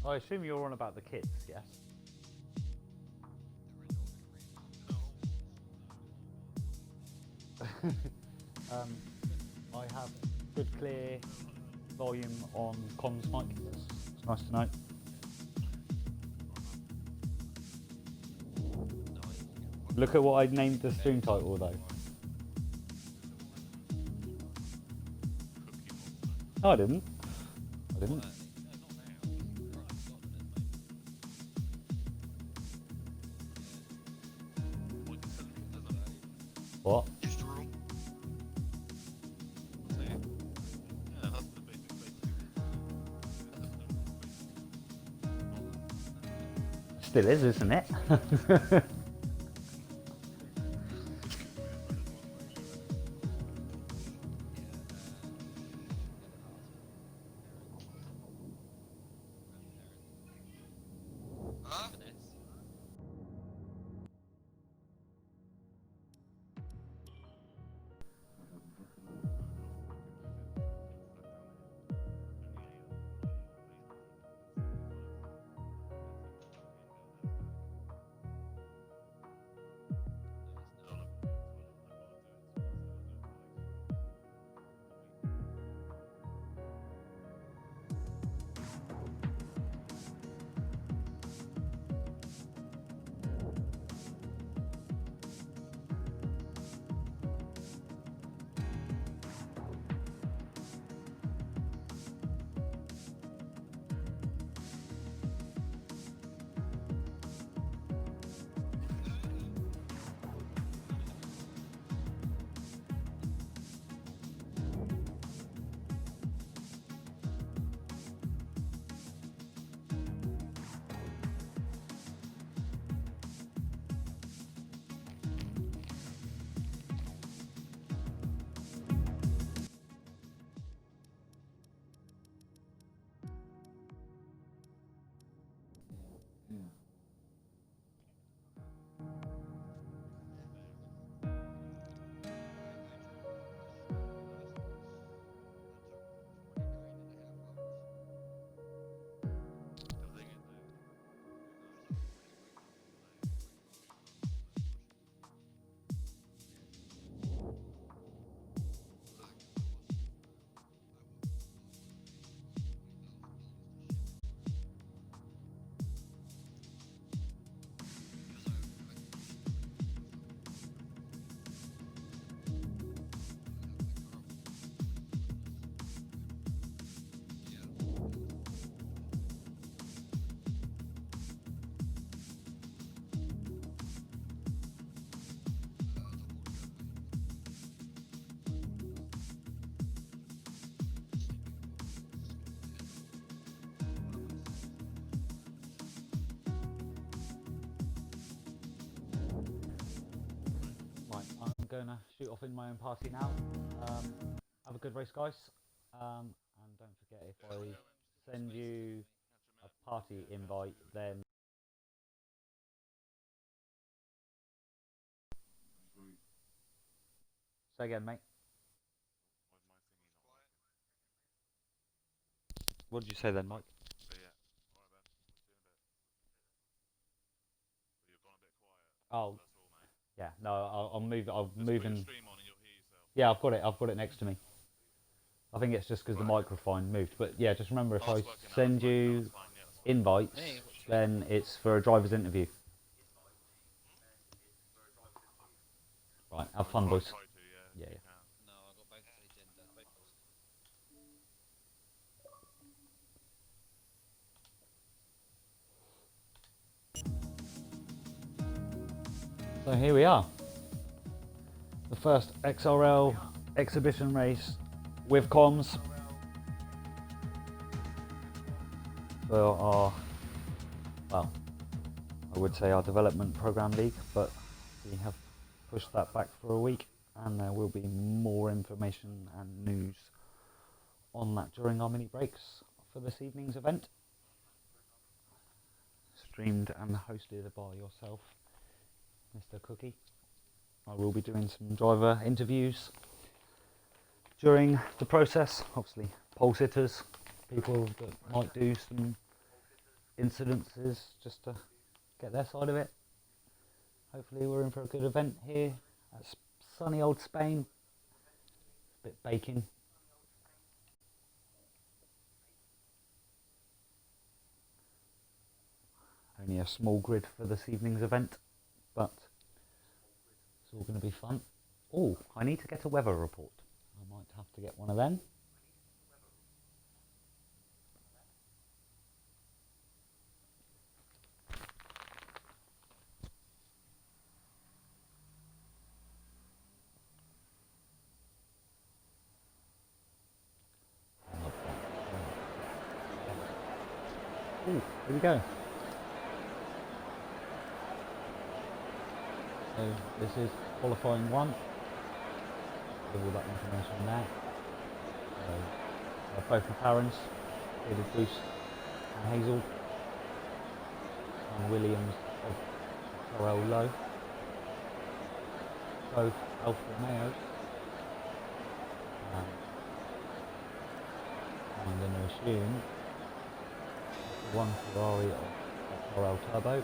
I assume you're on about the kids, yes? I have good clear volume on comms mic. It's nice to know. Look at what I named the stream title though. No, I didn't. I didn't. What? Still is, isn't it? I'm going to shoot off in my own party now. Have a good race, guys. And don't forget, if I send you a party invite, then... Say again, mate. What did you say then, Mike? Oh, yeah. No, I'll move. I'll move in. Yeah, I've got it. I've got it next to me. I think it's just because the microphone moved. But yeah, just remember, if I send you invites, then it's for a driver's interview. Right. Have fun, boys. Yeah. So here we are. The first XRL exhibition race with comms for our, well, I would say our development program league, but we have pushed that back for a week, and there will be more information and news on that during our mini breaks for this evening's event, streamed and hosted by yourself, Mr Cookiie. I will be doing some driver interviews during the process, obviously pole sitters, people that might do some incidences just to get their side of it. Hopefully we're in for a good event here at sunny old Spain. It's a bit baking. Only a small grid for this evening's event, but it's all going to be fun. Oh, I need to get a weather report. I might have to get one of them. Oh, here we go. So this is qualifying one. Give all that information there. So both McLarens, David Bruce and Hazel, and Williams of XRL Low. Both Alfa Romeos. I'm going to assume one Ferrari of XRL Turbo.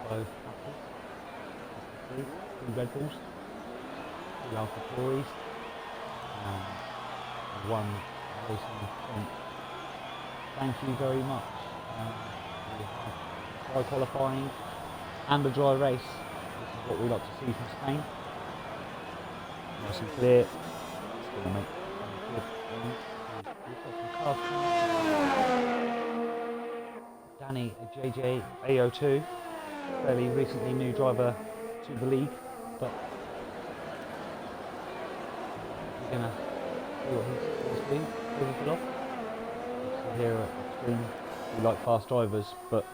Both Apples. 2 Red Bulls. 2 Alpha Tauris. And 1 Racing Point. Thank you very much. We have dry qualifying and a dry race. This is what we like to see from Spain. Nice and clear. It's going to make good. Danny, a JJ AO2, fairly recently new driver to the league, but we're going to see what he's doing. So here at Extreme, we like fast drivers, but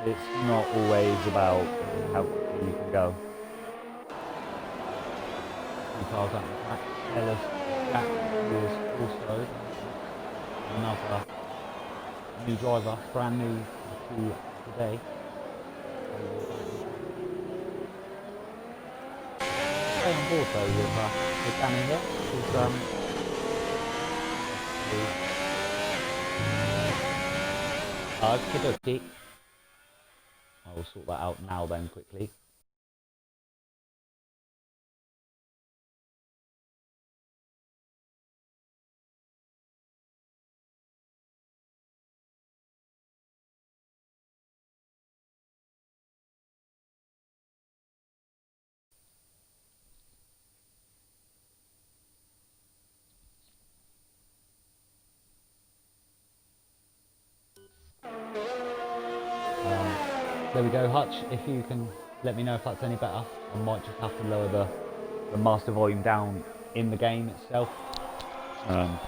it's not always about how quickly you can go. 2 cars out the track. Ellis Jack is also another new driver, brand new to today. Stay on board though with Danny here. Okey-dokey. I will sort that out now then quickly. There we go, Hutch, if you can let me know if that's any better. I might just have to lower the master volume down in the game itself. And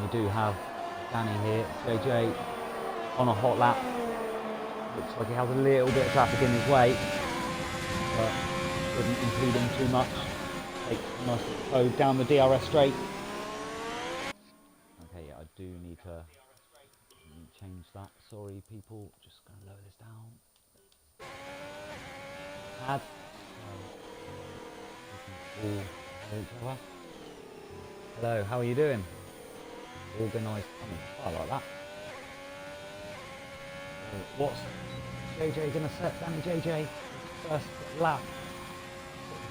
we do have Danny here, JJ, on a hot lap. Looks like he has a little bit of traffic in his way, but doesn't impede him too much. Takes a nice go down the DRS straight. Okay, yeah, I do need to change that. Sorry, people. Just going to lower this down. Add. Hello, how are you doing? Organised. I like that. What's JJ going to set? Danny JJ, first lap,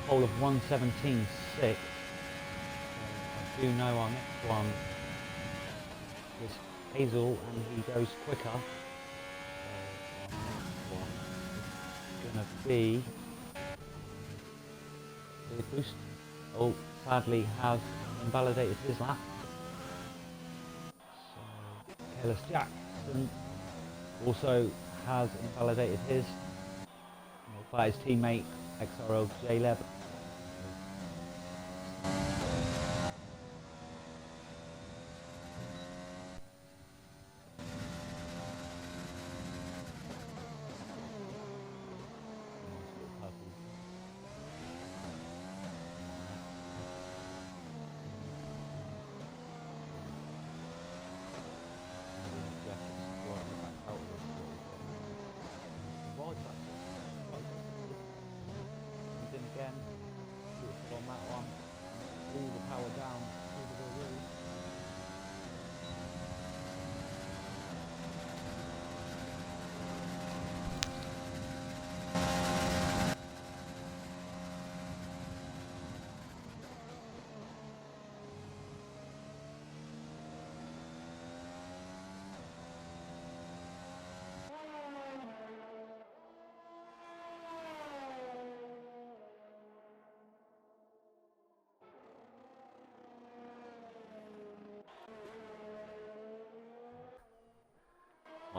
pole of 1:17.6. I do know our next one is Hazel, and he goes quicker. So our next one is going to be Boost. Oh, sadly has invalidated his lap. So Careless Jackson also has invalidated his by his teammate XRL J-Leb.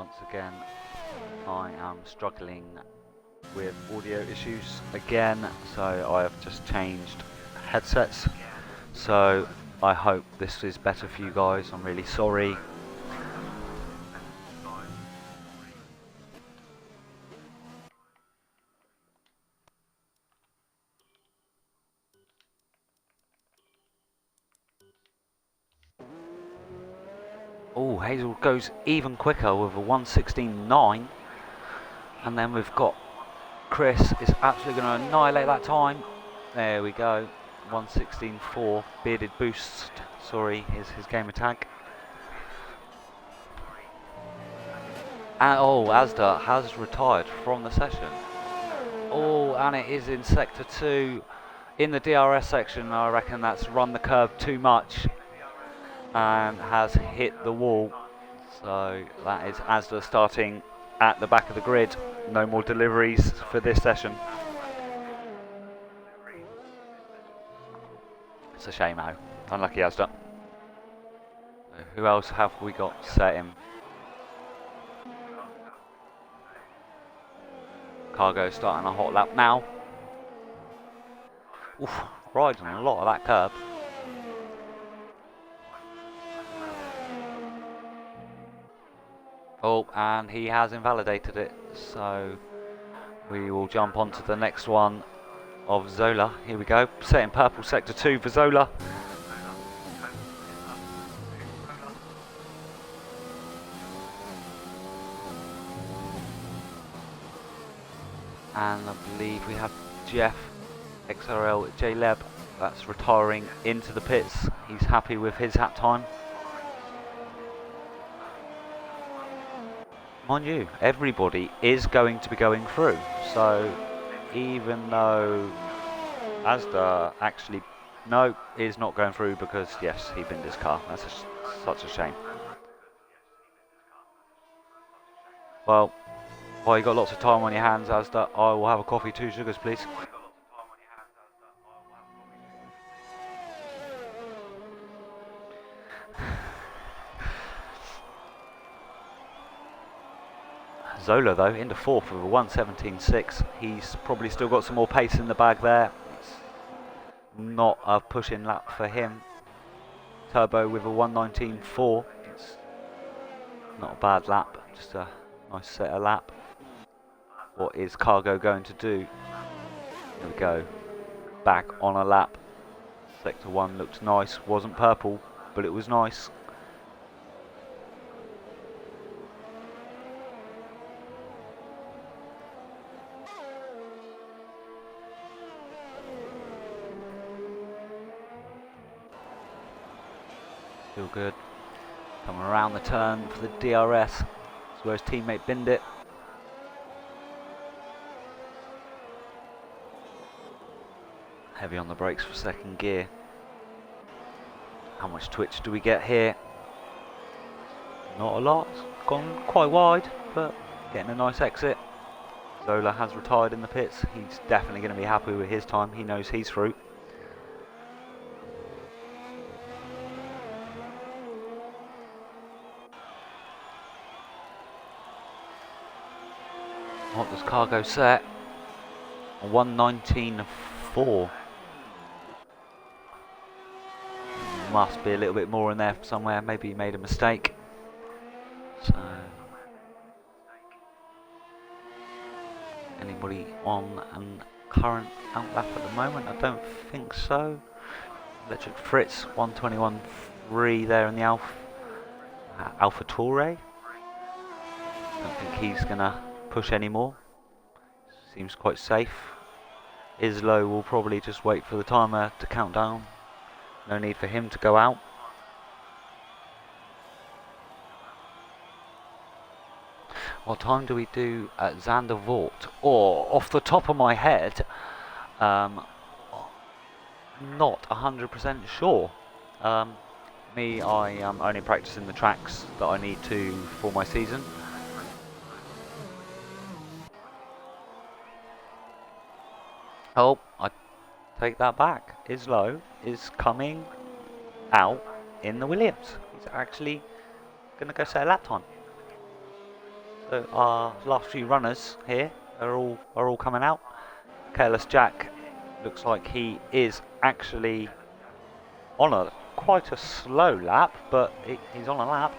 once again I am struggling with audio issues again, so I have just changed headsets, so I hope this is better for you guys. I'm really sorry. Oh, Hazel goes even quicker with a 1:16.9, and then we've got Chris is absolutely going to annihilate that time. There we go, 1:16.4, bearded boost, sorry, is his gamer tag. And oh, Asda has retired from the session. Oh, and it is in sector 2. In the DRS section, I reckon that's run the curve too much and has hit the wall. So that is Asda starting at the back of the grid. No more deliveries for this session. It's a shame, how unlucky Asda. Who else have we got setting? Cargo starting a hot lap now. Oof, riding a lot of that curb. Oh, and he has invalidated it, so we will jump on to the next one of Zola. Here we go, setting purple sector 2 for Zola. And I believe we have Jeff, XRL J-Leb, that's retiring into the pits. He's happy with his lap time. Mind you, everybody is going to be going through, so even though Asda actually, no, is not going through because, yes, he binned his car. That's such a shame. Well, while you got lots of time on your hands, Asda, I will have a coffee, 2 sugars, please. Zola, though, into 4th with a 1:17.6. He's probably still got some more pace in the bag there. It's not a pushing lap for him. Turbo with a 1:19.4. It's not a bad lap, just a nice set of lap. What is Cargo going to do? There we go. Back on a lap. Sector 1 looked nice. Wasn't purple, but it was nice. Still good. Coming around the turn for the DRS. That's where his teammate binned it. Heavy on the brakes for second gear. How much twitch do we get here? Not a lot. It's gone quite wide, but getting a nice exit. Zola has retired in the pits. He's definitely going to be happy with his time. He knows he's through. What does Cargo set? 1:19.4. Must be a little bit more in there somewhere. Maybe he made a mistake. So, anybody on and current outlap at the moment? I don't think so. Electric Fritz 1:21.3 there in the Alpha Torre. Don't think he's gonna push anymore. Seems quite safe. Islo will probably just wait for the timer to count down. No need for him to go out. What time do we do at Xander Vort? Or, off the top of my head, not 100% sure. Me, I am only practicing the tracks that I need to for my season. Oh, I take that back. Islo is coming out in the Williams. He's actually going to go set a lap time. So our last few runners here are all coming out. Careless Jack looks like he is actually on quite a slow lap, but he's on a lap.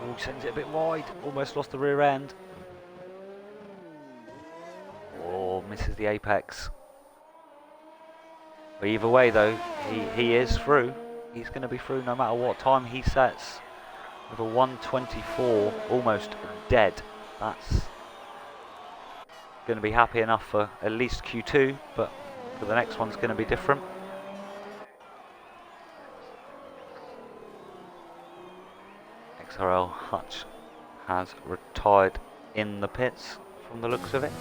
Oh, sends it a bit wide, almost lost the rear end. Oh, misses the apex. But either way though, he is through. He's going to be through no matter what time he sets. With a 1:24, almost dead. That's going to be happy enough for at least Q2, but for the next one's going to be different. XRL Hutch has retired in the pits from the looks of it.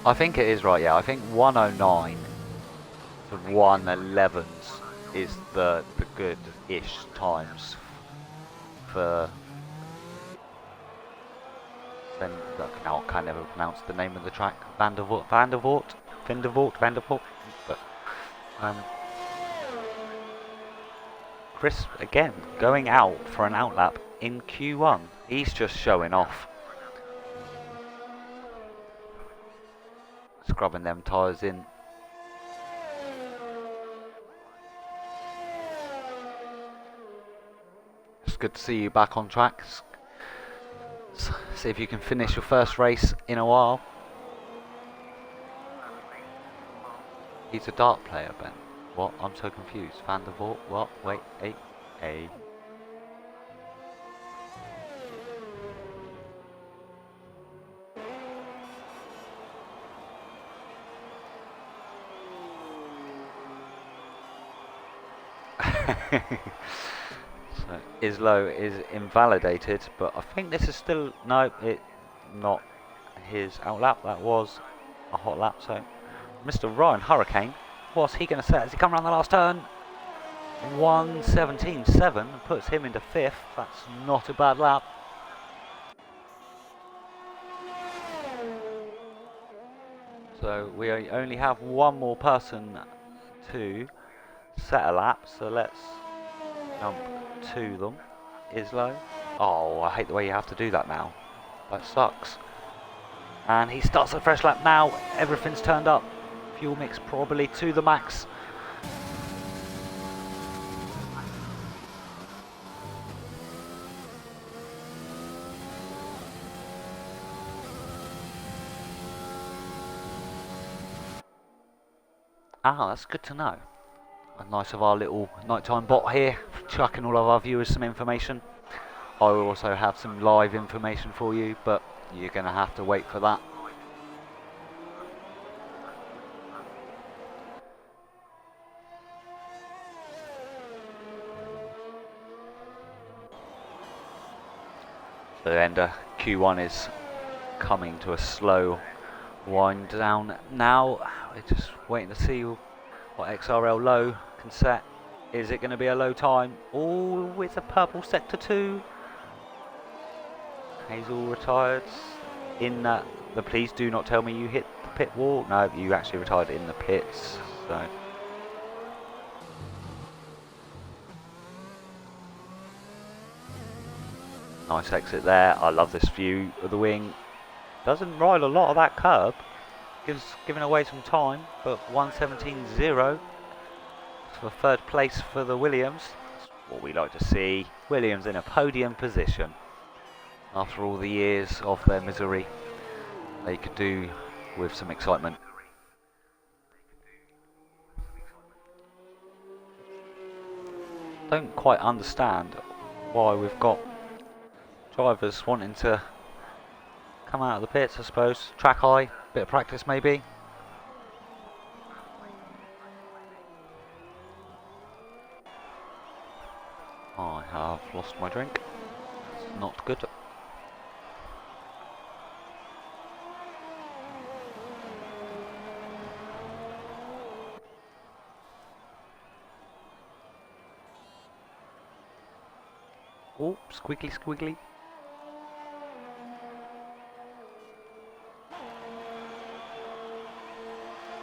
I think it is right, yeah. I think 109 to 111s is the good-ish times for... Then, now I can never pronounce the name of the track. Vandervoort, but Chris again going out for an outlap in Q1. He's just showing off. Scrubbing them tyres in. It's good to see you back on track. See if you can finish your first race in a while. He's a dart player, Ben. What? I'm so confused. Van der Voort? What? Wait, A. So Islo is invalidated, but I think this is still no, not his outlap. That was a hot lap. So Mr. Ryan Hurricane, what's he going to set as he comes around the last turn? 1:17.7 puts him into 5th. That's not a bad lap. So we only have one more person to set a lap, so let's jump to them. Islo. Oh, I hate the way you have to do that now. That sucks. And he starts a fresh lap now. Everything's turned up. Fuel mix probably to the max. Ah, that's good to know. Nice of our little nighttime bot here, chucking all of our viewers some information. I will also have some live information for you, but you're going to have to wait for that. So the end of Q1 is coming to a slow wind down now. We're just waiting to see what XRL low can set. Is it going to be a low time? Oh, with a purple sector 2. Hazel retired in the please do not tell me you hit the pit wall. No, you actually retired in the pits. So nice exit there. I love this view of the wing. Doesn't ride a lot of that curb. Giving away some time, but 1:17.0 for 3rd place for the Williams. That's what we like to see. Williams in a podium position. After all the years of their misery, they could do with some excitement. Don't quite understand why we've got drivers wanting to come out of the pits, I suppose. Track high, bit of practice maybe. I have lost my drink. It's not good. Oh, squiggly.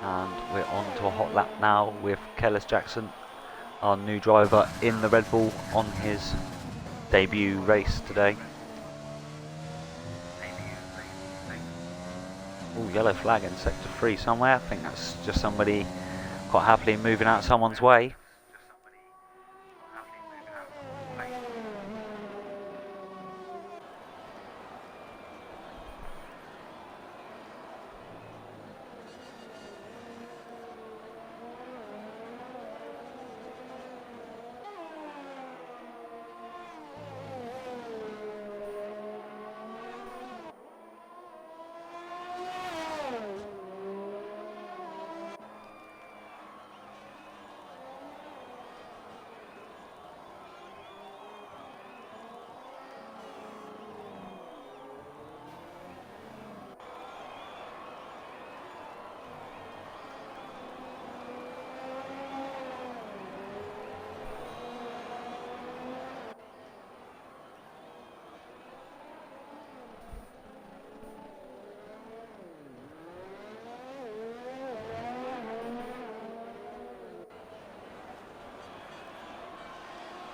And we're on to a hot lap now with Careless Jackson, our new driver in the Red Bull, on his debut race today. Oh, yellow flag in sector 3 somewhere. I think that's just somebody quite happily moving out someone's way.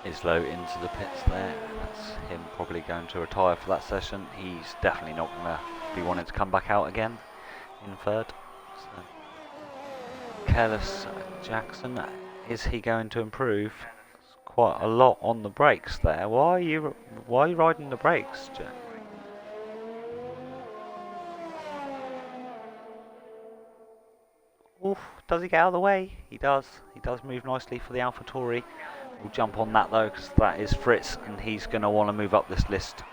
Islow into the pits there. That's him probably going to retire for that session. He's definitely not going to be wanting to come back out again in third. So, Careless Jackson, is he going to improve? It's quite a lot on the brakes there. Why are you riding the brakes, Jack? Oof, does he get out of the way? He does. He does move nicely for the AlphaTauri. We'll jump on that though, because that is Fritz, and he's going to want to move up this list,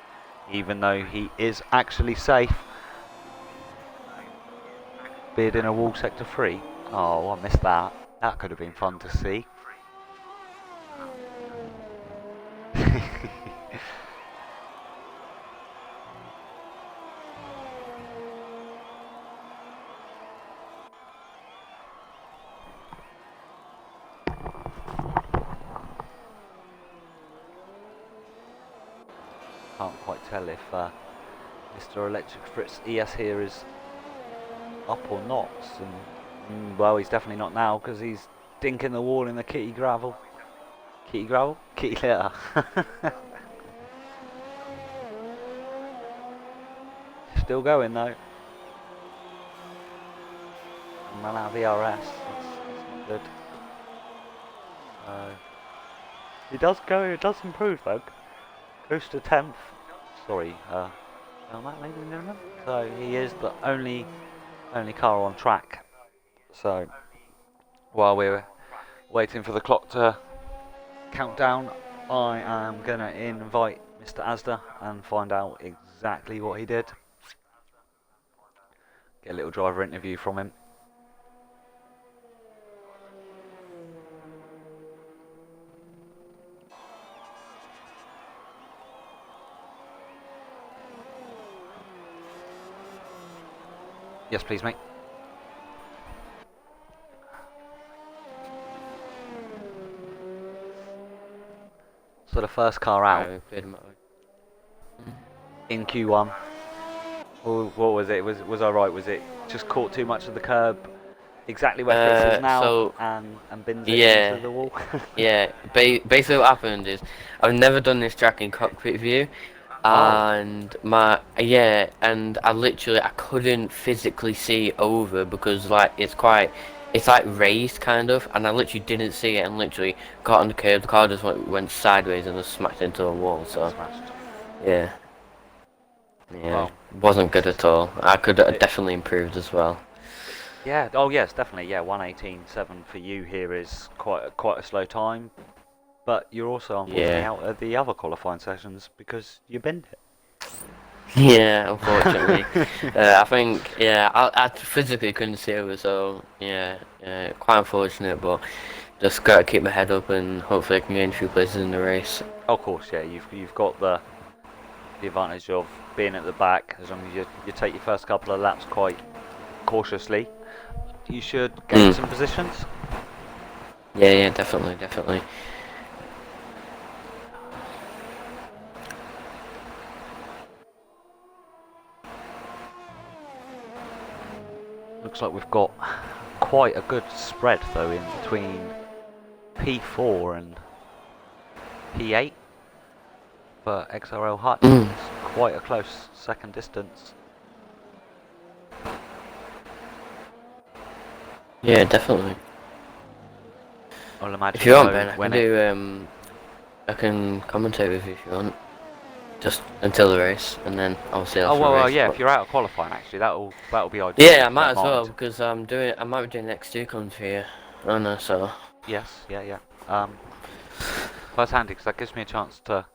even though he is actually safe. Beard in a wall sector 3. Oh, I missed that. That could have been fun to see. Can't quite tell if Mr Electric Fritz ES here is up or not. And, well, he's definitely not now, because he's dinking the wall in the kitty gravel. Kitty gravel? Kitty litter. Still going though. And ran out of ERS. That's not good. He does go, it does improve though. Goes to 10th. Sorry, that ladies and gentlemen. So he is the only car on track. So while we're waiting for the clock to count down, I am gonna invite Mr Asda and find out exactly what he did. Get a little driver interview from him. Yes, please, mate. So the first car out in Q1. What was it? Was I right? Was it just caught too much of the curb? Exactly where Fritz is now, and bins it into the wall. Yeah. Basically, what happened is I've never done this track in cockpit view. And and I couldn't physically see over, because like it's like raised kind of, and I literally didn't see it, and literally got on the curb. The car just went sideways and just smacked into a wall. So yeah, well, wasn't good at all. I could have definitely improved as well. Yeah. Oh yes, definitely. Yeah, 1:18.7 for you here is quite a slow time. But you're also unfortunately out of the other qualifying sessions because you binned it. Yeah, unfortunately. I think, I physically couldn't see over, so quite unfortunate, but just got to keep my head up and hopefully I can gain a few places in the race. Of course, yeah, you've got the advantage of being at the back. As long as you take your first couple of laps quite cautiously, you should gain some positions. Yeah, definitely. Looks like we've got quite a good spread though in between P4 and P8 for XRL Hut. Mm. It's quite a close second distance. Yeah, definitely. I'll imagine If you want, though, Ben, I can commentate with you if you want. Just until the race, and then obviously after the race. Yeah. If you're out of qualifying, actually, that'll be ideal. Yeah, I might as well because I might be doing X2 comms for you. I know, so. Yes, yeah. That's handy because that gives me a chance to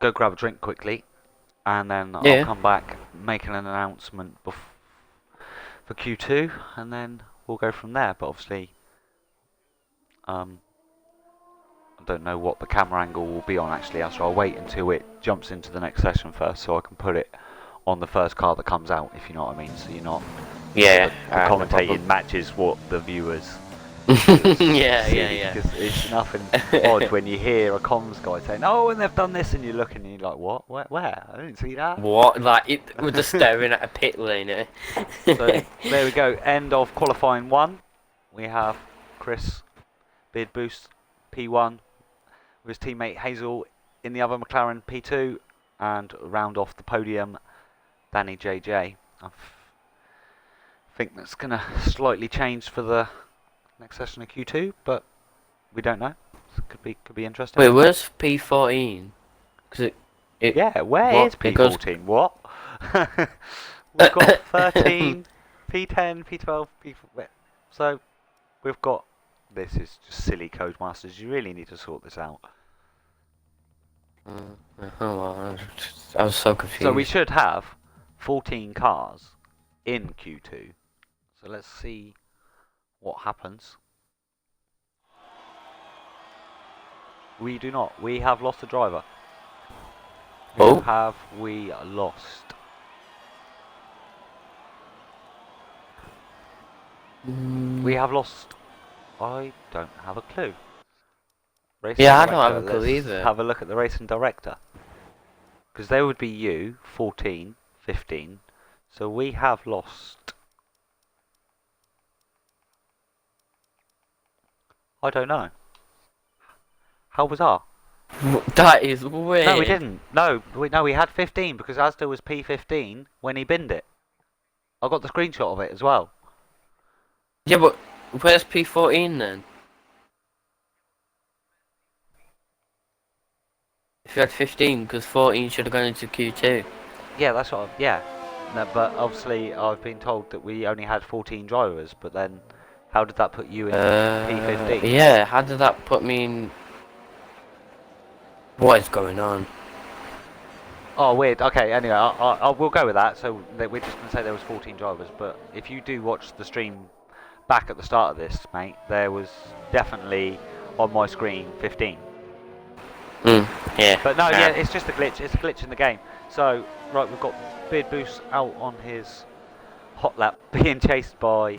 go grab a drink quickly, and then I'll come back, making an announcement for Q2, and then we'll go from there. But obviously, I don't know what the camera angle will be on actually, so I'll wait until it jumps into the next session first, so I can put it on the first car that comes out, if you know what I mean. So you're not the commentating matches what the viewers. Yeah. Because it's nothing odd when you hear a comms guy saying, "Oh, and they've done this," and you look and you're like, "What? Where? I didn't see that." What? Like it was just staring at a pit lane. Eh? So there we go. End of qualifying 1. We have Chris Beard Boost P1 with his teammate Hazel in the other McLaren P2, and round off the podium Danny JJ. I think that's going to slightly change for the next session of Q2, but we don't know. Could be interesting. Wait, where's P14? Because yeah, where is P14? What? We've got 13, P10, P12, P4. So we've got. This is just silly Codemasters. You really need to sort this out. I was so confused. So we should have 14 cars in Q2. So let's see what happens. We do not. We have lost a driver. Who have we lost? We have lost. I don't have a clue. Racing I director. don't have a clue either. Have a look at the racing director. Because there would be you, 14, 15. So we have lost. I don't know. How bizarre. That is weird. No, we didn't. No, we had 15 because Asda was P15 when he binned it. I got the screenshot of it as well. Yeah, but where's P14 then? If you had 15, because 14 should have gone into Q2. Yeah, that's what. Yeah, no, but obviously I've been told that we only had 14 drivers. But then, how did that put you in P15? Yeah, how did that put me in? What is going on? Oh, weird. Okay, anyway, I will go with that. So we're just going to say there was 14 drivers. But if you do watch the stream back at the start of this, mate, there was definitely on my screen 15. Yeah. But no, yeah, it's just a glitch. It's a glitch in the game. So, right, we've got Beard Boost out on his hot lap, being chased by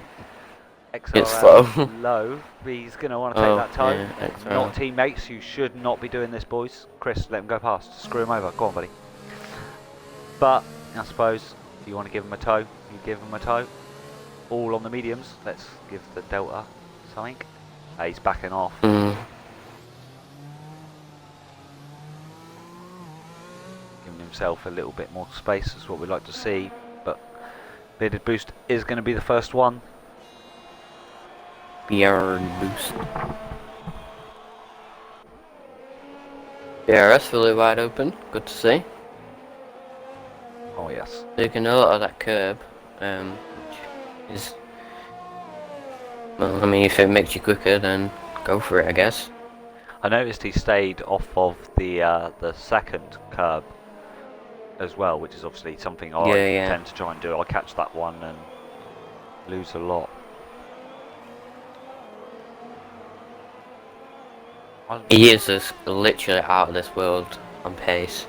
XRL Low. He's going to want to take that time. Yeah, not teammates. You should not be doing this, boys. Chris, let him go past. Screw him over. Go on, buddy. But I suppose if you want to give him a tow, you give him a tow. All on the mediums. Let's give the Delta something. He's backing off. Giving himself a little bit more space is what we like to see. But Bearded Boost is going to be the first one. Beard Boost. BRS fully wide open. Good to see. Oh yes. Taking a lot of that curb, which is, well, I mean, if it makes you quicker, then go for it, I guess. I noticed he stayed off of the second curb as well, which is obviously something I tend to try and do. I catch that one and lose a lot. He is just literally out of this world on pace.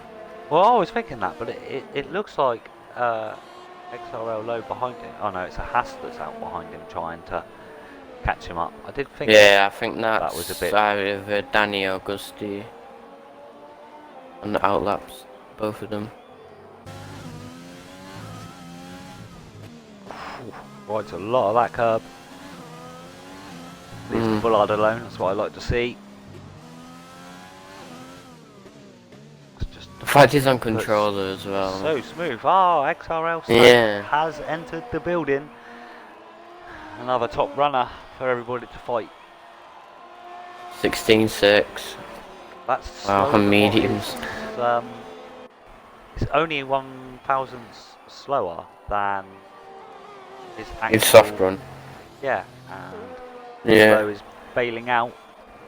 Well, I was thinking that, but it looks like XRL Low behind him. Oh no, it's a Haas that's out behind him trying to catch him up. I did think. Yeah, I think that was a bit. Either Danny or Gusty on the outlaps, both of them. Right, a lot of that curb. Leaves the bollard alone. That's what I like to see. The fact is on controller as well. So smooth. Oh, XRL has entered the building. Another top runner for everybody to fight. 16.6. That's wow, on mediums. It's only 1 thousandths slower than his actual... It's soft run. Yeah, and Islo is bailing out.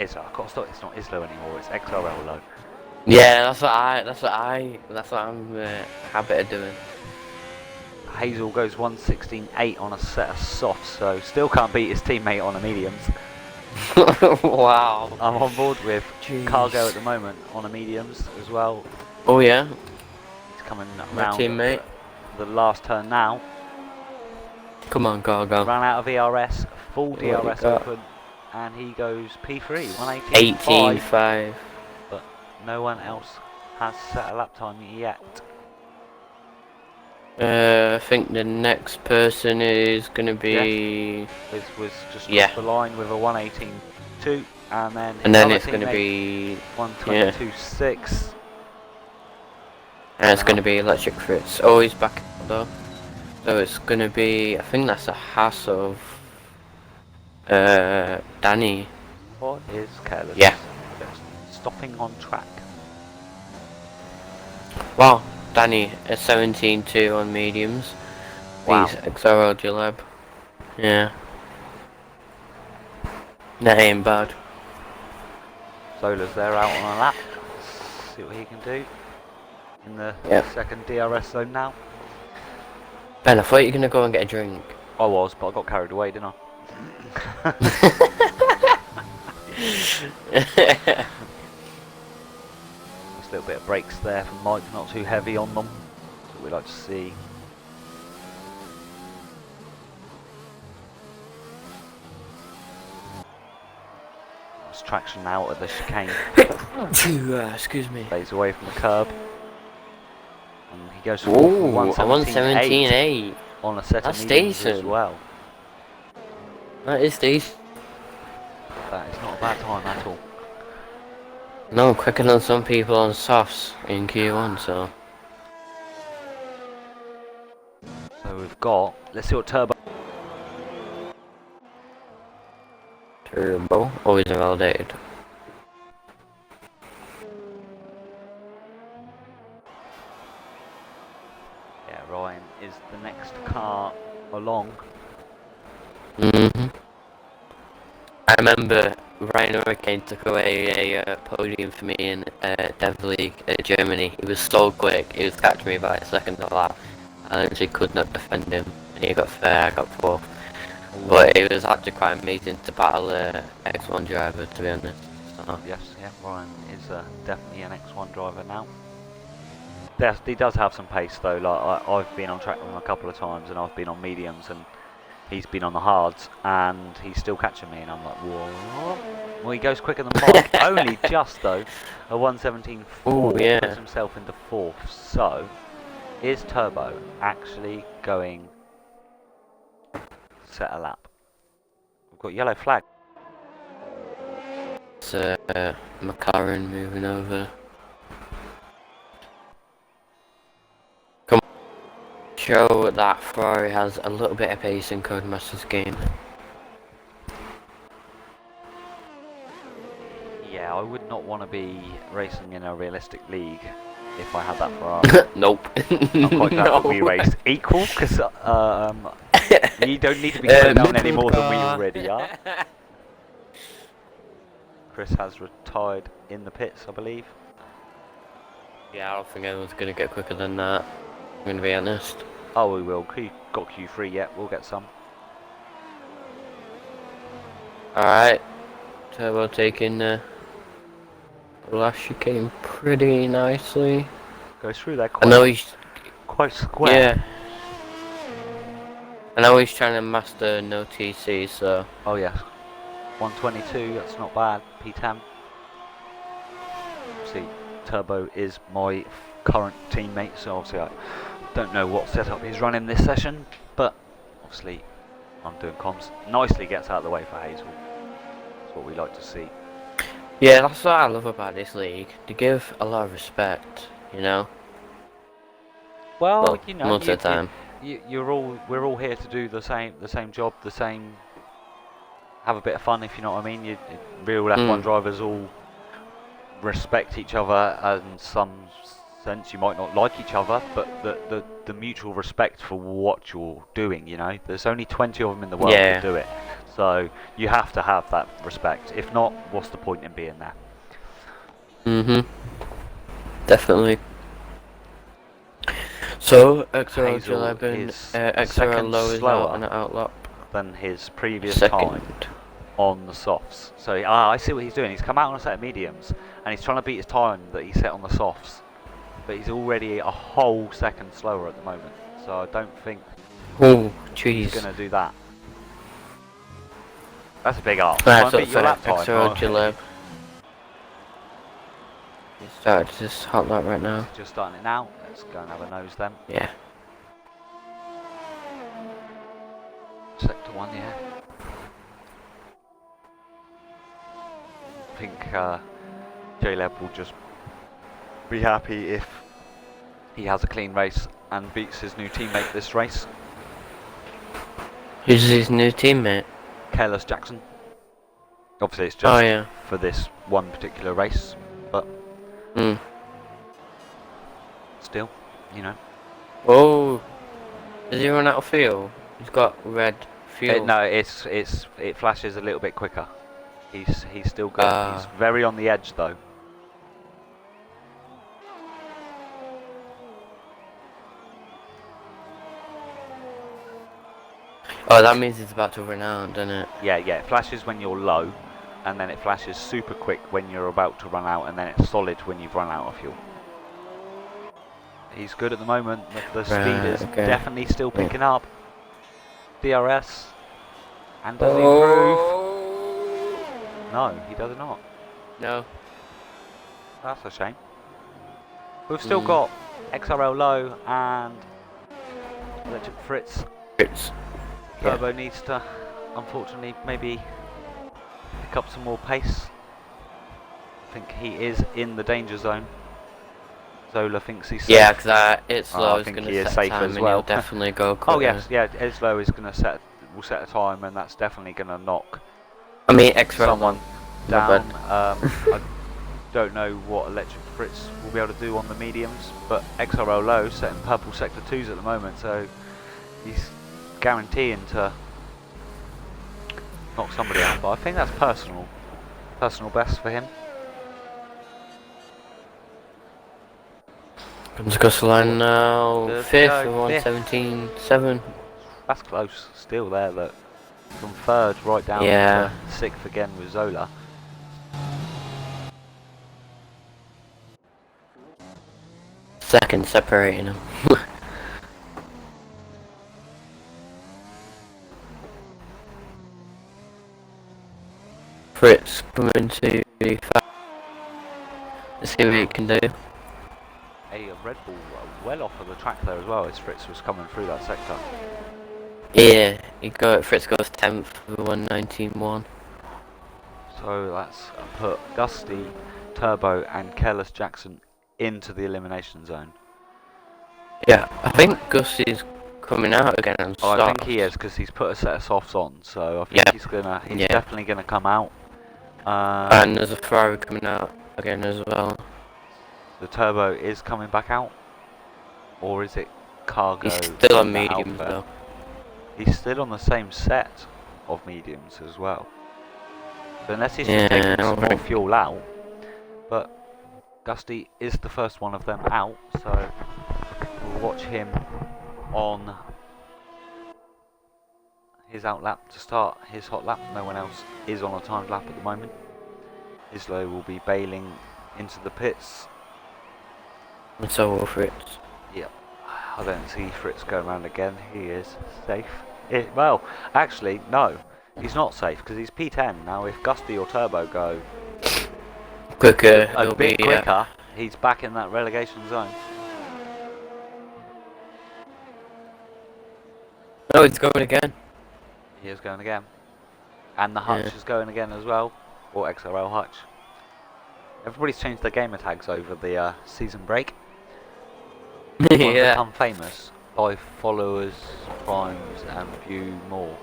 It's not Islo anymore. It's XRL low. Yeah, that's what I'm habit of doing. Hazel goes 1:16.8 on a set of softs, so still can't beat his teammate on a mediums. Wow. I'm on board with Cargo at the moment on a mediums as well. Oh yeah. He's coming My around teammate. The last turn now. Come on, Cargo. Ran out of ERS, full DRS open, and he goes P3, 1:18.5. 18.5. But no one else has set a lap time yet. I think the next person is gonna be. Was just crossed the line with a 1:18.2, and then it's gonna be 1:22.6. And it's gonna be Electric Fritz. Oh, he's back though. So it's gonna be. I think that's a Haas of Danny. What is careless? Yeah. Stopping on track. Wow, Danny a 17.2 on mediums. Wow. He's XRL Jalab. Yeah. That ain't bad. Zola's there out on a lap. Let's see what he can do in the second DRS zone now. Ben, I thought you were gonna go and get a drink. I was, but I got carried away, didn't I? Just a little bit of brakes there from Mike, not too heavy on them. That's what we like to see. There's traction now at the chicane. Excuse me. Stays away from the curb. And he goes for 1:17.8 on a set That's of mediums decent. as well. That is decent. That is not a bad time at all. No, quicker than some people on softs in Q1, so. So we've got, let's see what Turbo. Turbo, always invalidated. Yeah, Ryan is the next car along. I remember Ryan Hurricane took away a podium for me in Dev League Germany. He was so quick, he was catching me by a second a lap. I literally could not defend him. And he got third, I got fourth. But it was actually quite amazing to battle a X1 driver, to be honest. So. Yes, yeah, Ryan is definitely an X1 driver now. He does have some pace though. Like I've been on track with him a couple of times, and I've been on mediums, and he's been on the hards, and he's still catching me, and I'm like, whoa. Well, he goes quicker than Mike, only just though. A 1:17.4 puts himself into fourth. So, is Turbo actually going set a lap? We've got yellow flag. It's McLaren moving over. Come on. Show that Ferrari has a little bit of pace in Codemasters game. Yeah, I would not want to be racing in a realistic league if I had that Ferrari. Nope. I'm quite glad that we raced equal, because you don't need to be going down any more than we already are. Chris has retired in the pits, I believe. Yeah, I don't think anyone's going to get quicker than that. I'm going to be honest. Oh, we will. Got Q3 yet, we'll get some. Alright. Turbo taking the last chicane pretty nicely. Goes through there I know he's quite square. Yeah. I know he's trying to master no TC, so. Oh yes. 1:22, that's not bad. P10. See, Turbo is my current teammate, so obviously I don't know what setup he's running this session, but obviously I'm doing comms. Nicely gets out of the way for Hazel. That's what we like to see. Yeah, that's what I love about this league. They give a lot of respect, you know. Well, you know, most of the time. we're all here to do the same job, have a bit of fun, if you know what I mean. Real F1 drivers all respect each other, and in some sense you might not like each other, but the mutual respect for what you're doing, you know. There's only 20 of them in the world that do it, so you have to have that respect. If not, what's the point in being there? Definitely. So XRL Hazel 11, is XRL low is out on an outlap than his previous time on the softs. So I see what he's doing. He's come out on a set of mediums and he's trying to beat his time that he set on the softs, but he's already a whole second slower at the moment, so I don't think he's going to do that. That's a big arc. Right, so XRL Gillette. He started this hot lap right now. Just starting it now. Let's go and have a nose then. Yeah. Sector 1, yeah. I think J-Leb will just be happy if he has a clean race and beats his new teammate this race. Who's his new teammate? Careless Jackson. Obviously it's just for this one particular race, but still, you know. Oh, does he run out of fuel? He's got red fuel. No, it flashes a little bit quicker. He's still good. He's very on the edge though. Oh, that means it's about to run out, doesn't it? Yeah, it flashes when you're low, and then it flashes super quick when you're about to run out, and then it's solid when you've run out of fuel. He's good at the moment. The speed is definitely still picking up. DRS. And does he improve? No, he does not. No. That's a shame. We've still got XRL low and Electric Fritz. Turbo needs to, unfortunately, maybe pick up some more pace. I think he is in the danger zone. Zola thinks he's safe. Yeah, because Islo is going to set safe time as and well. he'll definitely go quicker. Oh yes, yeah, Islo is going to will set a time, and that's definitely going to knock someone down. I don't know what Electric Fritz will be able to do on the mediums, but XRL low setting purple sector 2s at the moment, so he's guaranteeing to knock somebody out. But I think that's personal best for him. Comes across the line now, 5th with 1:17.7. That's close still there, look. From 3rd right down to 6th again with Zola. Second separating them. Fritz coming to 5. Let's see what he can do. A Red Bull well off of the track there as well as Fritz was coming through that sector. Yeah, Fritz goes 10th with 1:19.1. So that's put Gusty, Turbo and Careless Jackson into the elimination zone. Yeah, I think Gusty's coming out again and I think he is, because he's put a set of softs on, so I think he's definitely gonna come out. And there's a Ferrari coming out again as well. The Turbo is coming back out, or is it Cargo? He's still on mediums though. He's still on the same set of mediums as well. So unless he's just taking some more fuel out, but Gusty is the first one of them out, so we'll watch him on his out lap to start his hot lap. No one else is on a timed lap at the moment. Islo will be bailing into the pits. And so will Fritz. Yep. I don't see Fritz going around again. He is safe. Well, actually, no. He's not safe because he's P10. Now, if Gusty or Turbo go quicker, a bit quicker, he's back in that relegation zone. No, he's going again. He is going again. And the Hutch is going again as well, or XRL Hutch. Everybody's changed their gamer tags over the season break. People have become famous by followers, primes, and view more.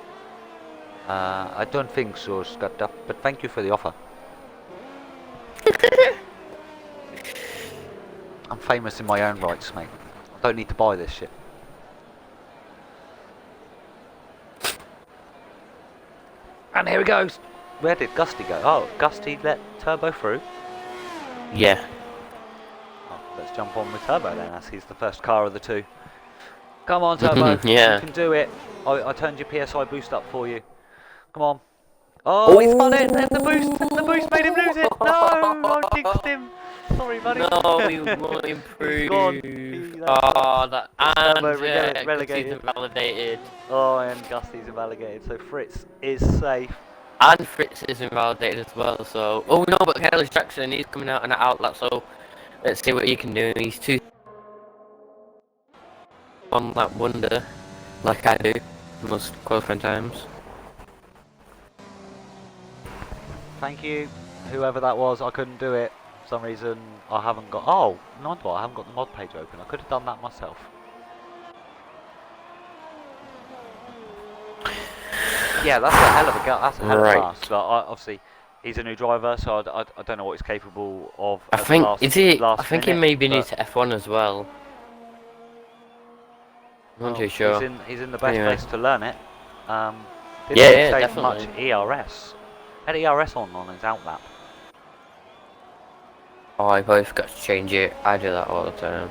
I don't think so, Scott Duff, but thank you for the offer. I'm famous in my own rights, mate. I don't need to buy this shit. And here he goes. Where did Gusty go? Oh, Gusty let Turbo through. Yeah. Oh, let's jump on with Turbo then, as he's the first car of the two. Come on, Turbo. Yeah. You can do it. I turned your PSI boost up for you. Come on. Oh, he spun it, and the boost made him lose it. No, I jinxed him. Sorry, buddy. No, he won't improve. He's gone. That and relegated. Invalidated. Oh, and Gusty's invalidated, so Fritz is safe. And Fritz is invalidated as well. So, oh no, but Careless Jackson, he's coming out on an outlet. So, let's see what he can do. He's two on that wonder, like I do most qualifying times. Thank you, whoever that was. I couldn't do it. For some reason, I haven't got. Oh, not what? I haven't got the mod page open. I could have done that myself. Yeah, that's a hell of a that's a hell of a class. So obviously, he's a new driver, so I don't know what he's capable of. I think he maybe needs to F1 as well. I'm not too sure. He's in the best place to learn it. Didn't yeah, say definitely. much ERS. Had ERS on his outlap. Oh, I probably forgot to change it. I do that all the time.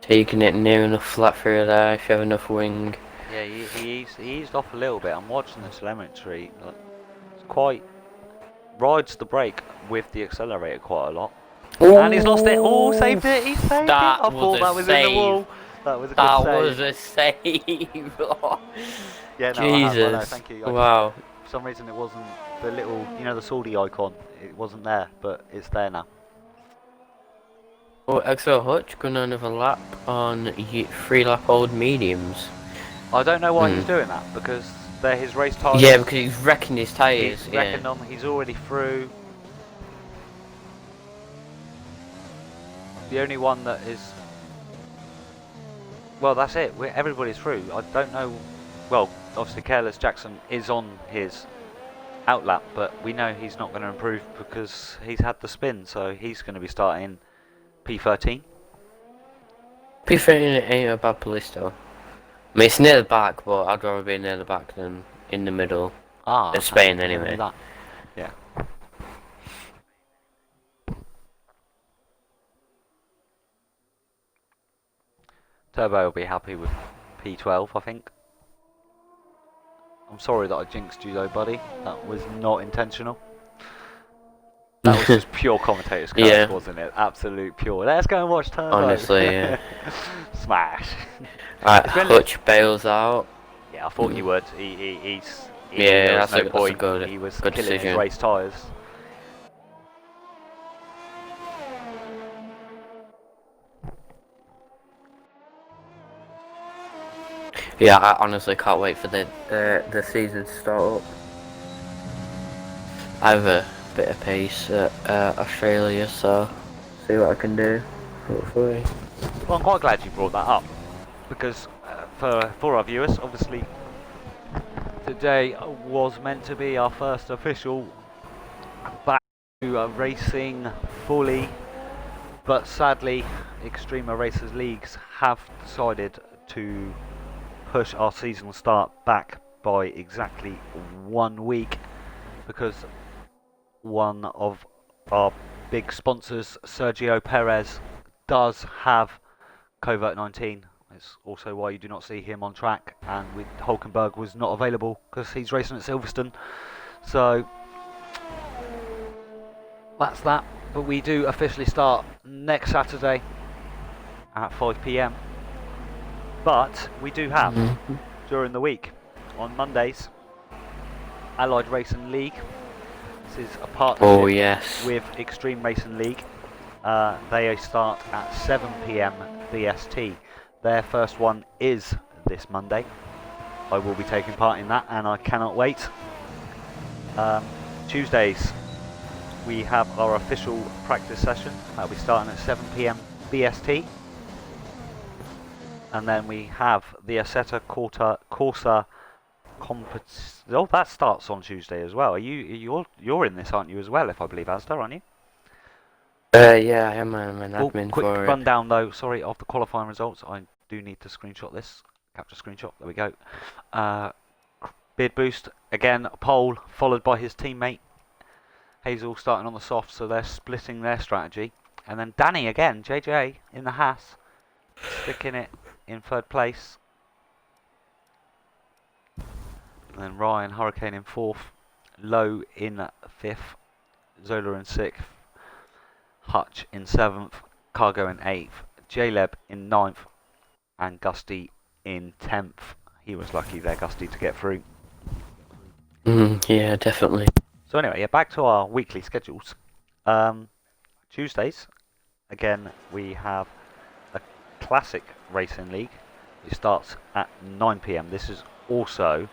Taking it near enough flat through there if you have enough wing. Yeah, he eased off a little bit. I'm watching the telemetry. It's quite rides the brake with the accelerator quite a lot. Ooh. And he's lost it. Oh, saved it. He saved it. I thought that was in the wall. That was a good save. Yeah, no, Jesus. No, thank you. Wow. For some reason it wasn't the little, the Saudi icon. It wasn't there, but it's there now. Oh, XL Hutch going another lap on 3-lap old mediums. I don't know why he's doing that, because they're his race tyres. Yeah, because he's wrecking his tyres. He's wrecking them. He's already through. The only one that is... Well, that's it. Everybody's through. I don't know... Well, obviously Careless Jackson is on his outlap, but we know he's not going to improve because he's had the spin, so he's going to be starting P13. P13 ain't a bad police though. I mean, it's near the back, but I'd rather be near the back than in the middle. In Spain, anyway. Yeah. Turbo will be happy with P12, I think. I'm sorry that I jinxed you though, buddy. That was not intentional. That was just pure commentator's curse, wasn't it? Absolute pure. Let's go and watch Turbo. Honestly, yeah. Smash. Right, Hutch bails out. Yeah, I thought you would. He's that's no a point. good, He was good killing decision. his race tyres. Yeah, I honestly can't wait for the season to start up. I have a bit of pace at Australia, so see what I can do, hopefully. Well, I'm quite glad you brought that up, because for our viewers, obviously, today was meant to be our first official back to racing fully, but sadly, Extrema Racers Leagues have decided to push our seasonal start back by exactly 1 week, because one of our big sponsors, Sergio Perez, does have COVID-19. It's also why you do not see him on track, and Hulkenberg was not available because he's racing at Silverstone. So that's that. But we do officially start next Saturday at 5 PM. But we do have during the week on Mondays Allied Racing League. This is a partnership with Extreme Racing League. They start at 7 p.m. BST. Their first one is this Monday. I will be taking part in that, and I cannot wait. Tuesdays, we have our official practice session. That'll be starting at 7 p.m. BST. And then we have the Assetto Corsa competition. Oh, that starts on Tuesday as well. You're in this, aren't you, as well? If I believe, Asda, aren't you? Yeah, I am an admin Quick for it. rundown though. Sorry, of the qualifying results. I do need to screenshot this. Capture screenshot. There we go. Beard Boost again, pole followed by his teammate Hazel starting on the soft, so they're splitting their strategy. And then Danny again, JJ in the Haas, sticking it in third place. And then Ryan Hurricane in fourth, Lowe in fifth, Zola in sixth, Hutch in seventh, Cargo in eighth, Jaleb in ninth, and Gusty in 10th. He was lucky there, Gusty, to get through. Yeah, definitely. So anyway, yeah, back to our weekly schedules. Tuesdays, again, we have a classic racing league. It starts at 9 p.m. This is also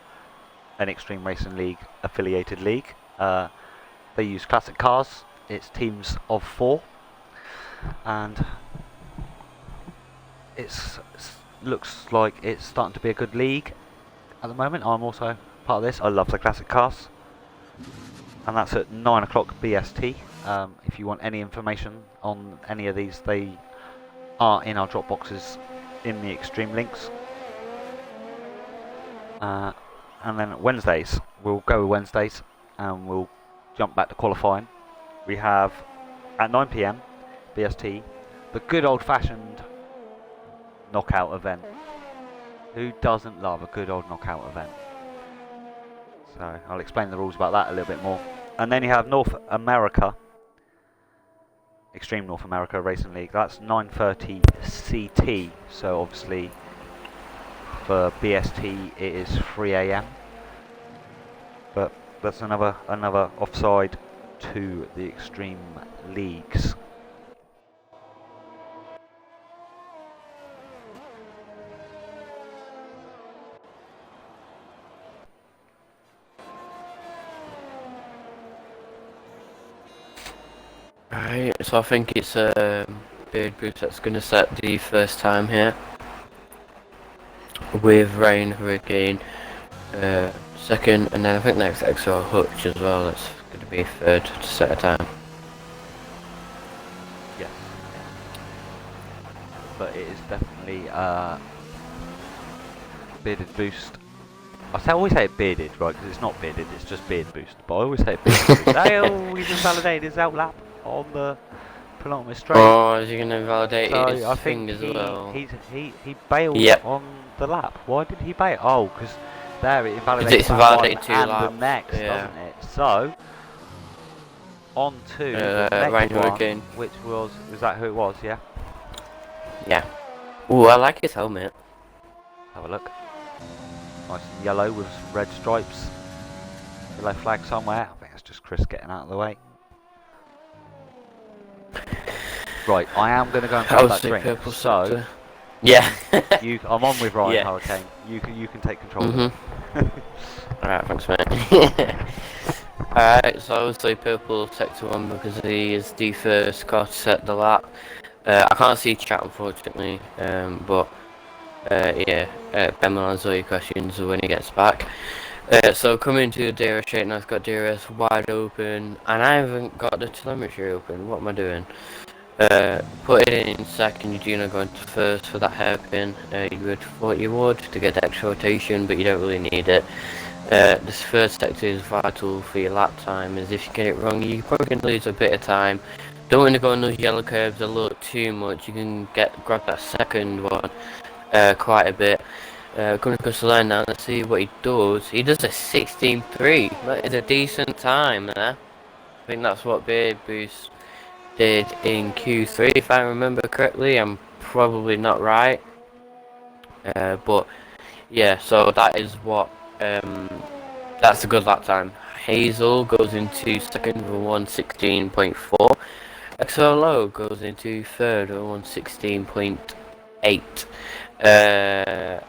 an Extreme Racing League affiliated league. They use classic cars. It's teams of 4, and it looks like it's starting to be a good league at the moment. I'm also part of this. I love the classic cars, and that's at 9 o'clock BST. If you want any information on any of these, they are in our drop boxes in the Extreme links. And then Wednesdays, we'll go with Wednesdays, and we'll jump back to qualifying. We have at 9 p.m. BST the good old-fashioned knockout event. Who doesn't love a good old knockout event? So I'll explain the rules about that a little bit more. And then you have North America, Extreme North America Racing League. That's 9:30 CT. So obviously for BST it is 3 a.m. But that's another offside to the Extreme Leagues. Right, so I think it's Beard Boost that's going to set the first time here. With Rain Hurricane second, and then I think next XRL Hutch as well. That's going to be third to set a time. Yes. But it is definitely Bearded Boost. I always say it bearded, right, because it's not bearded, it's just Beard Boost. But I always say it Bearded Boost. Oh, he just validated his outlap on the penultimate straight. Oh, is he going to validate So his I think thing as well? he bailed Yep. on the lap. Why did he bail? Oh, because there it invalidates It's that invalidated one 2 and laps, the next, yeah. doesn't it? So on to the Rain next one, Hurricane. which was that who it was? Yeah. Yeah. Ooh, I like his helmet. Have a look. Nice and yellow with some red stripes. Yellow flag somewhere. I think it's just Chris getting out of the way. Right, I am going to go and grab that drink. Purple So, sector. Yeah. I'm on with Ryan Yeah. Hurricane. You can take control of it. Alright, thanks mate. Alright, so obviously purple sector 1 because he is the first car to set the lap. I can't see chat unfortunately, but yeah, Ben will answer your questions when he gets back. So coming to the DRS straight now, I've got DRS wide open, and I haven't got the telemetry open. What am I doing? Put it in second, you're gonna go into first for that hairpin. You would thought you would to get the extra rotation, but you don't really need it. This first sector is vital for your lap time, as if you get it wrong, you're probably gonna lose a bit of time. Don't want to go on those yellow curves a little too much. You can grab that second one quite a bit. Coming across the line now, let's see what he does. He does a 16.3. That is a decent time there. I think that's what Beard Boost did in Q3, if I remember correctly. I'm probably not right. But yeah, so that is what that's a good lap time. Hazel goes into second for 1:16.4. XRL goes into third at 116.8.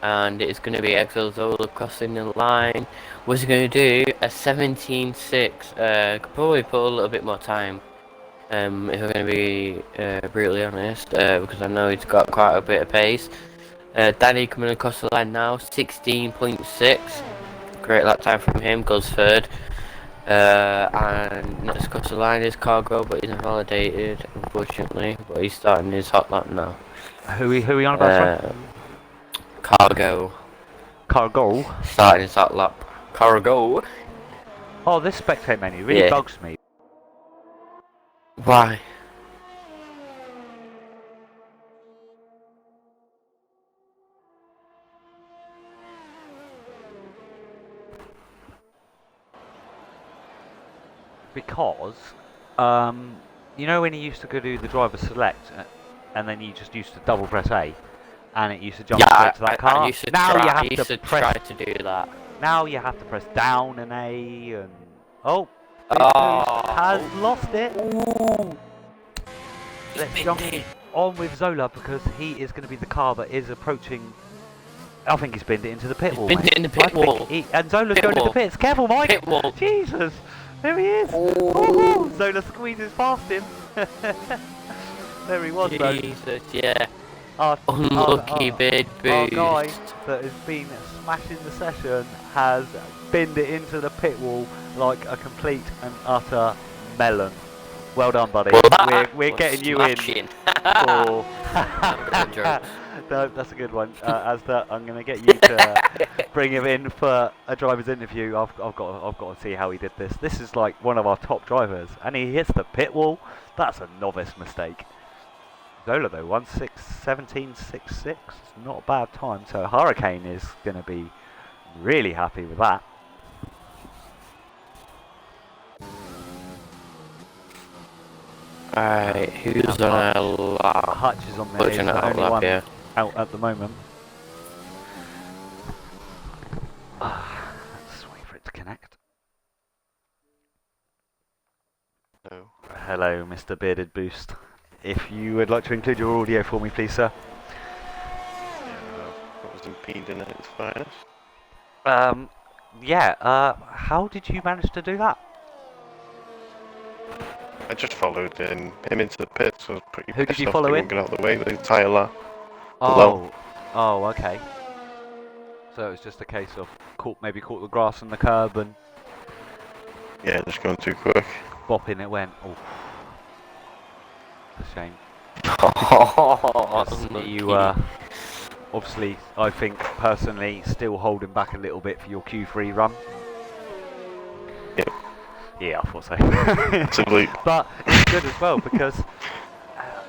And it's going to be XL Zola crossing the line. Was going to do a 17.6. Could probably put a little bit more time. If I'm going to be brutally honest, because I know he's got quite a bit of pace. Danny coming across the line now, 16.6. Great lap time from him, goes third. And next across the line is Cargo, but he's invalidated, unfortunately. But he's starting his hot lap now. Who we on about? Cargo. Cargo? Starting his hot lap. Cargo. Oh, this spectate menu really bugs me. Why? Because, you know when you used to go do the driver select, and then you just used to double press A, and it used to jump straight to that car? I used to now try, you have I used to press, try to do that. Now you have to press down and A, and... Oh! Has lost it! Ooh. Let's jump on with Zola, because he is going to be the car that is approaching... I think he's binned it into the pit wall. Binned it in the pit wall. And Zola's going into the pits. Careful, Mike! Pit wall. Jesus! There he is! Ooh, Zola squeezes past him. There he was, though. Jesus, yeah. Unlucky bid boost. Our guy that has been smashing the session has binned it into the pit wall like a complete and utter melon. Well done, buddy. Well, we're getting you in for... No, that's a good one. I'm going to get you to bring him in for a driver's interview. I've got to see how he did this. This is like one of our top drivers, and he hits the pit wall. That's a novice mistake. Zola though, 17.66. It's not a bad time. So Hurricane is going to be really happy with that. Alright, who's on our lap? Hutch is on there. He's the only one out at the moment. Let's wait for it to connect. Hello. Hello, Mr. Bearded Boost. If you would like to include your audio for me, please, sir. What was impeding at its finest? How did you manage to do that? I just followed him into the pits. So I was pretty Who did pissed you off follow he in? wouldn't get out of the way the entire lap. Oh, okay. So it was just a case of maybe caught the grass and the curb and Yeah, just going too quick. bopping it went. Oh, it's a shame. You obviously, I think personally, still holding back a little bit for your Q3 run. Yep. Yeah, I thought so. Absolutely. But it's good as well because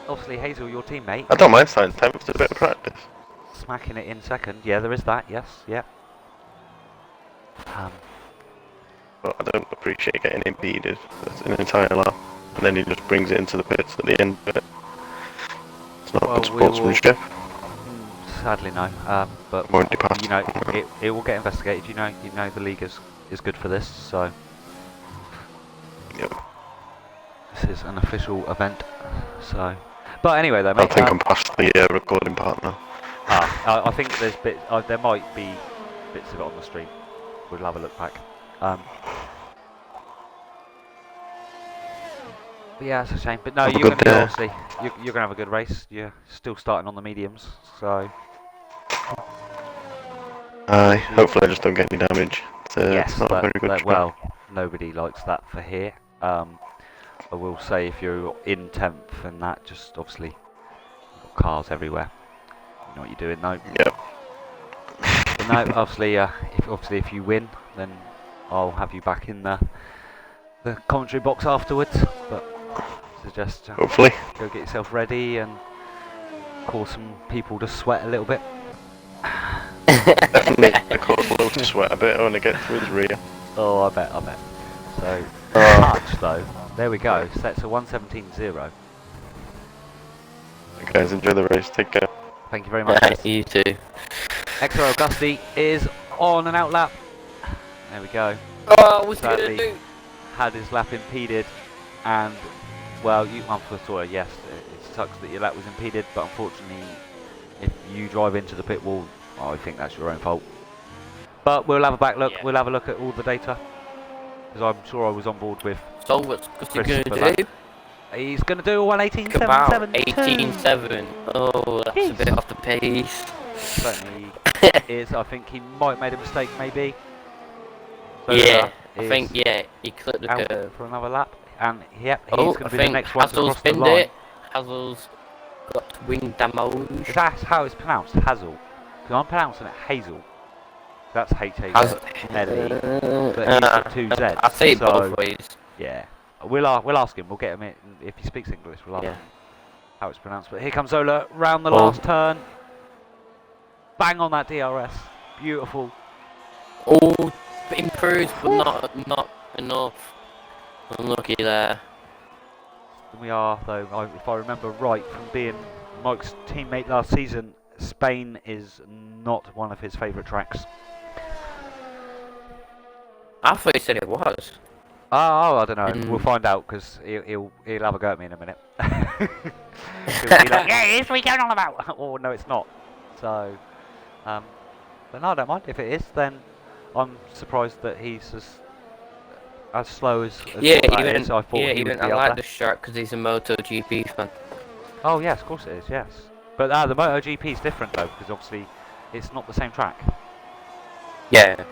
obviously Hazel, your teammate, I don't mind starting 10th, it's a bit of practice. smacking it in second. Yeah, there is that. Yes, yeah. But I don't appreciate getting impeded. That's an entire lap. And then he just brings it into the pits at the end of it. It's not good sportsmanship. Sadly, no. But Won't be passed. you know, it will get investigated. You know, the league is good for this. So Yep. this is an official event. So, but anyway, though, mate. I think I'm past the recording part now. I think there's there might be bits of it on the stream. We'll have a look back. But yeah, it's a shame. But no, Have a you're good gonna day. obviously you're gonna have a good race. You're still starting on the mediums, so Aye, hopefully I just don't get any damage. yes. It's not a very good track. Well, nobody likes that for here. I will say if you're in 10th and that, just obviously you've got cars everywhere. You know what you're doing, though. Yep. But no, obviously, if you win, then I'll have you back in the commentary box afterwards. But suggest Hopefully. go get yourself ready and cause some people to sweat a little bit. Definitely I cause Will to sweat a bit when I get to his rear. Oh, I bet. So, Hutch though, there we go. Sets a 117.0. Guys, enjoy the race. Take care. Thank you very much. Yeah, you too. XRL Gusty is on an out lap. There we go. Oh, I was Sadly, gonna do. had his lap impeded and well, yes, it sucks that your lap was impeded, but unfortunately, if you drive into the pit wall, I think that's your own fault. But we'll have a back look. Yeah. We'll have a look at all the data, because I'm sure I was on board with. So what's he Chris going for to that. do? He's going to do a About 1:18.772. 18.7. Oh, that's a bit off the pace. Certainly is. I think he might have made a mistake, maybe. So Yeah, I think, he clipped the out curve. for another lap, and yep, he's Oh, going I to be the think next one to Hazel's cross the pinned line. it. Hazel's got wing damage. Is that how it's pronounced? Hazel? Because I'm pronouncing it Hazel. That's H-A-Z-L-E, but he's got two Z's. I say it so, both ways. Yeah, we'll ask him. We'll get him in. If he speaks English, we'll ask him how it's pronounced. But here comes Zola round the last turn. Bang on that DRS. Beautiful. Oh, improved, but not enough. Unlucky there. We are, though, if I remember right, from being Mike's teammate last season, Spain is not one of his favourite tracks. I thought he said it was. Oh, I don't know. We'll find out, because he'll have a go at me in a minute. He'll be like, yeah, it's what you're going on about. Oh, no, it's not. So, but no, I don't mind. If it is, then I'm surprised that he's as slow as Yeah, what that even is. I thought he would be I up like there. the track because he's a MotoGP fan. Oh yes, of course it is. Yes, but the MotoGP is different though, because obviously it's not the same track. Yeah.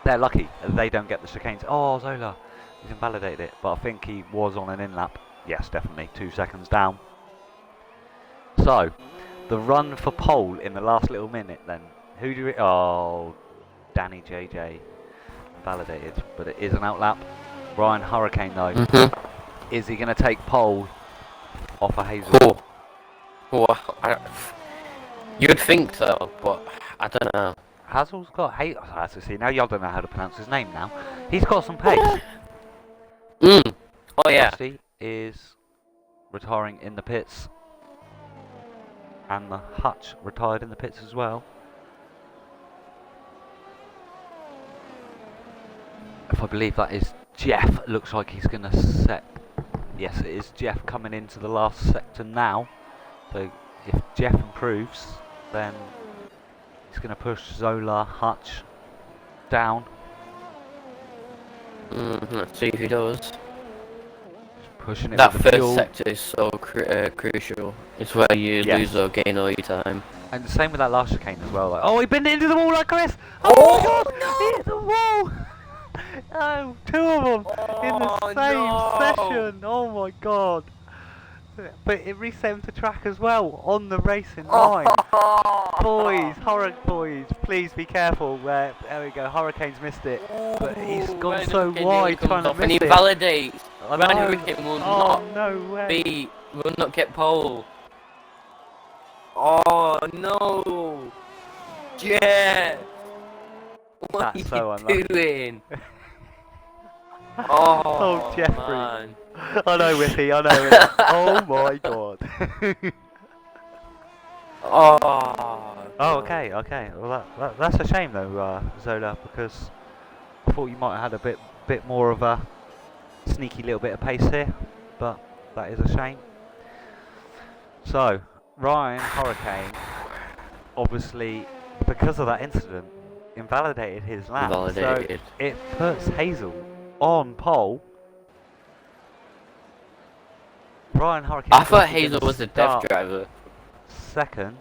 They're lucky they don't get the chicanes. Oh, Zola, he's invalidated it, but I think he was on an in-lap. Yes, definitely 2 seconds down. So, the run for pole in the last little minute. Then who do we? Oh, Danny JJ invalidated, but it is an outlap. Ryan Hurricane though, is he going to take pole off a Hazel? You'd think so, but I don't know. Hazel's got see now y'all don't know how to pronounce his name now. He's got some pace. Oh yeah. Rusty is retiring in the pits, and the Hutch retired in the pits as well. If I believe that is Jeff, looks like he's going to set. Yes, it is Jeff coming into the last sector now. So if Jeff improves, then he's going to push Zola, Hutch down. Let's see if he does. Just pushing it That with the first fuel. sector is so crucial. It's where you lose or gain all your time. And the same with that last chicane as well. Like, oh, he been into the wall like Chris! Oh, my God! no! He hit the wall! Oh, two of them in the same session! Oh my God! But it reset him to track as well on the racing line. Boys, boys, please be careful. There we go. Hurricane's missed it, but he's gone so wide trying to miss and he it. validates. I Ryan know. Hurricane will not get pole. Oh no! Yeah. What That's are so you unlucky. doing? Oh, Jeffrey. man. I know, Whippy, I know it. Oh my God. Oh, okay. Well, that's a shame though, Zola, because I thought you might have had a bit more of a sneaky little bit of pace here, but that is a shame. So, Ryan Hurricane, obviously, because of that incident, invalidated his lap. Invalidated. So it puts Hazel on pole. Ryan Hurricane. I thought Hazel was a deaf driver. Second.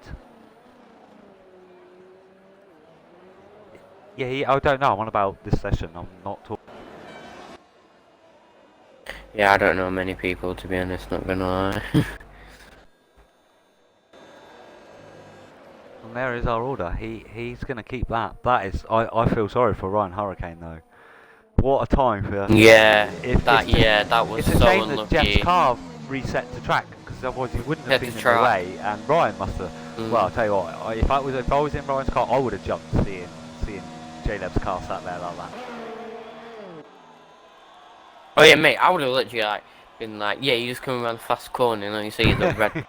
Yeah, I don't know. I'm on about this session. I'm not talking. Yeah, I don't know many people, to be honest, not gonna lie. And there is our order. He's going to keep that. That is. I feel sorry for Ryan Hurricane though. What a time for. Yeah, If that was it's a so shame that unlucky. Jeff's car reset to track, because otherwise he wouldn't have Set been to in the track. way. And Ryan must have. Well, I'll tell you what. If I was in Ryan's car, I would have jumped seeing J-Leb's car sat there like that. Oh yeah, mate, I would have literally like been like, yeah, you just come around the fast corner and then you see the red.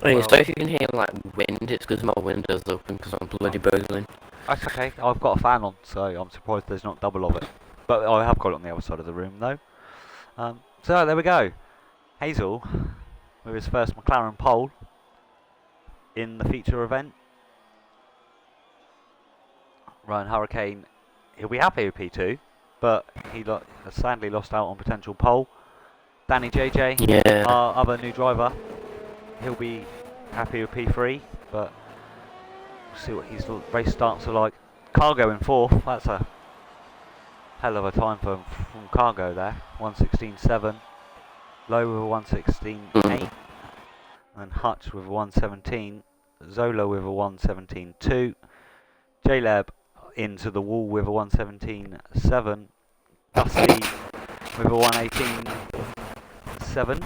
Hey, Well, so if you can hear like wind, it's because my window's open because I'm bloody boiling. that's okay. I've got a fan on, so I'm surprised there's not double of it. But I have got it on the other side of the room, though. So there we go. Hazel, with his first McLaren pole in the feature event. Ryan Hurricane, he'll be happy with P2, but he has sadly lost out on potential pole. Danny JJ, Yeah. our other new driver, he'll be happy with P3, but we'll see what his race starts are like. Cargo in 4th, that's a hell of a time from Cargo there. 1:16.7, Low with a 1:16.8, and Hutch with a 1:17, Zola with a 1:17.2, J-Lab into the wall with a 1:17.7, Dusty with a 1:18.7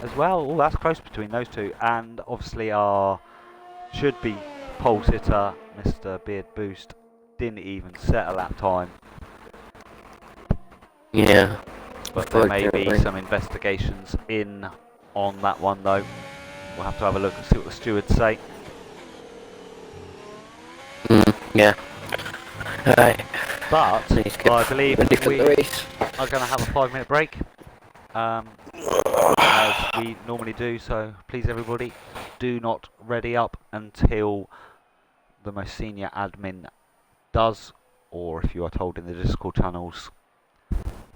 as well. Oh, that's close between those two. And obviously our should-be pole sitter, Mr Beard Boost, didn't even set a lap time. Yeah. But there may be some investigations in on that one though. We'll have to have a look and see what the stewards say. Yeah. Alright. But I believe we are going to have a 5-minute break, as we normally do. So please, everybody, do not ready up until the most senior admin does, or if you are told in the Discord channels,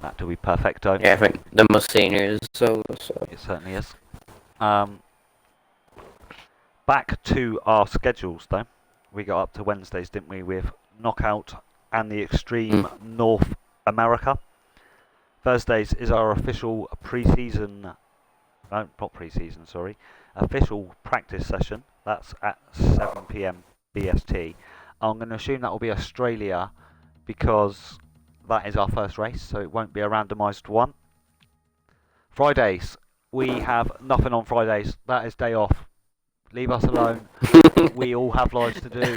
that will be perfecto. Yeah, I think the most senior is so. It certainly is. Back to our schedules though. We got up to Wednesdays, didn't we, with Knockout and the Extreme North America. Thursdays is our official pre-season, not pre-season, sorry, official practice session. That's at 7 PM BST. I'm going to assume that will be Australia because that is our first race, so it won't be a randomised one. Fridays, we have nothing on Fridays. That is day off. Leave us alone. We all have lives to do.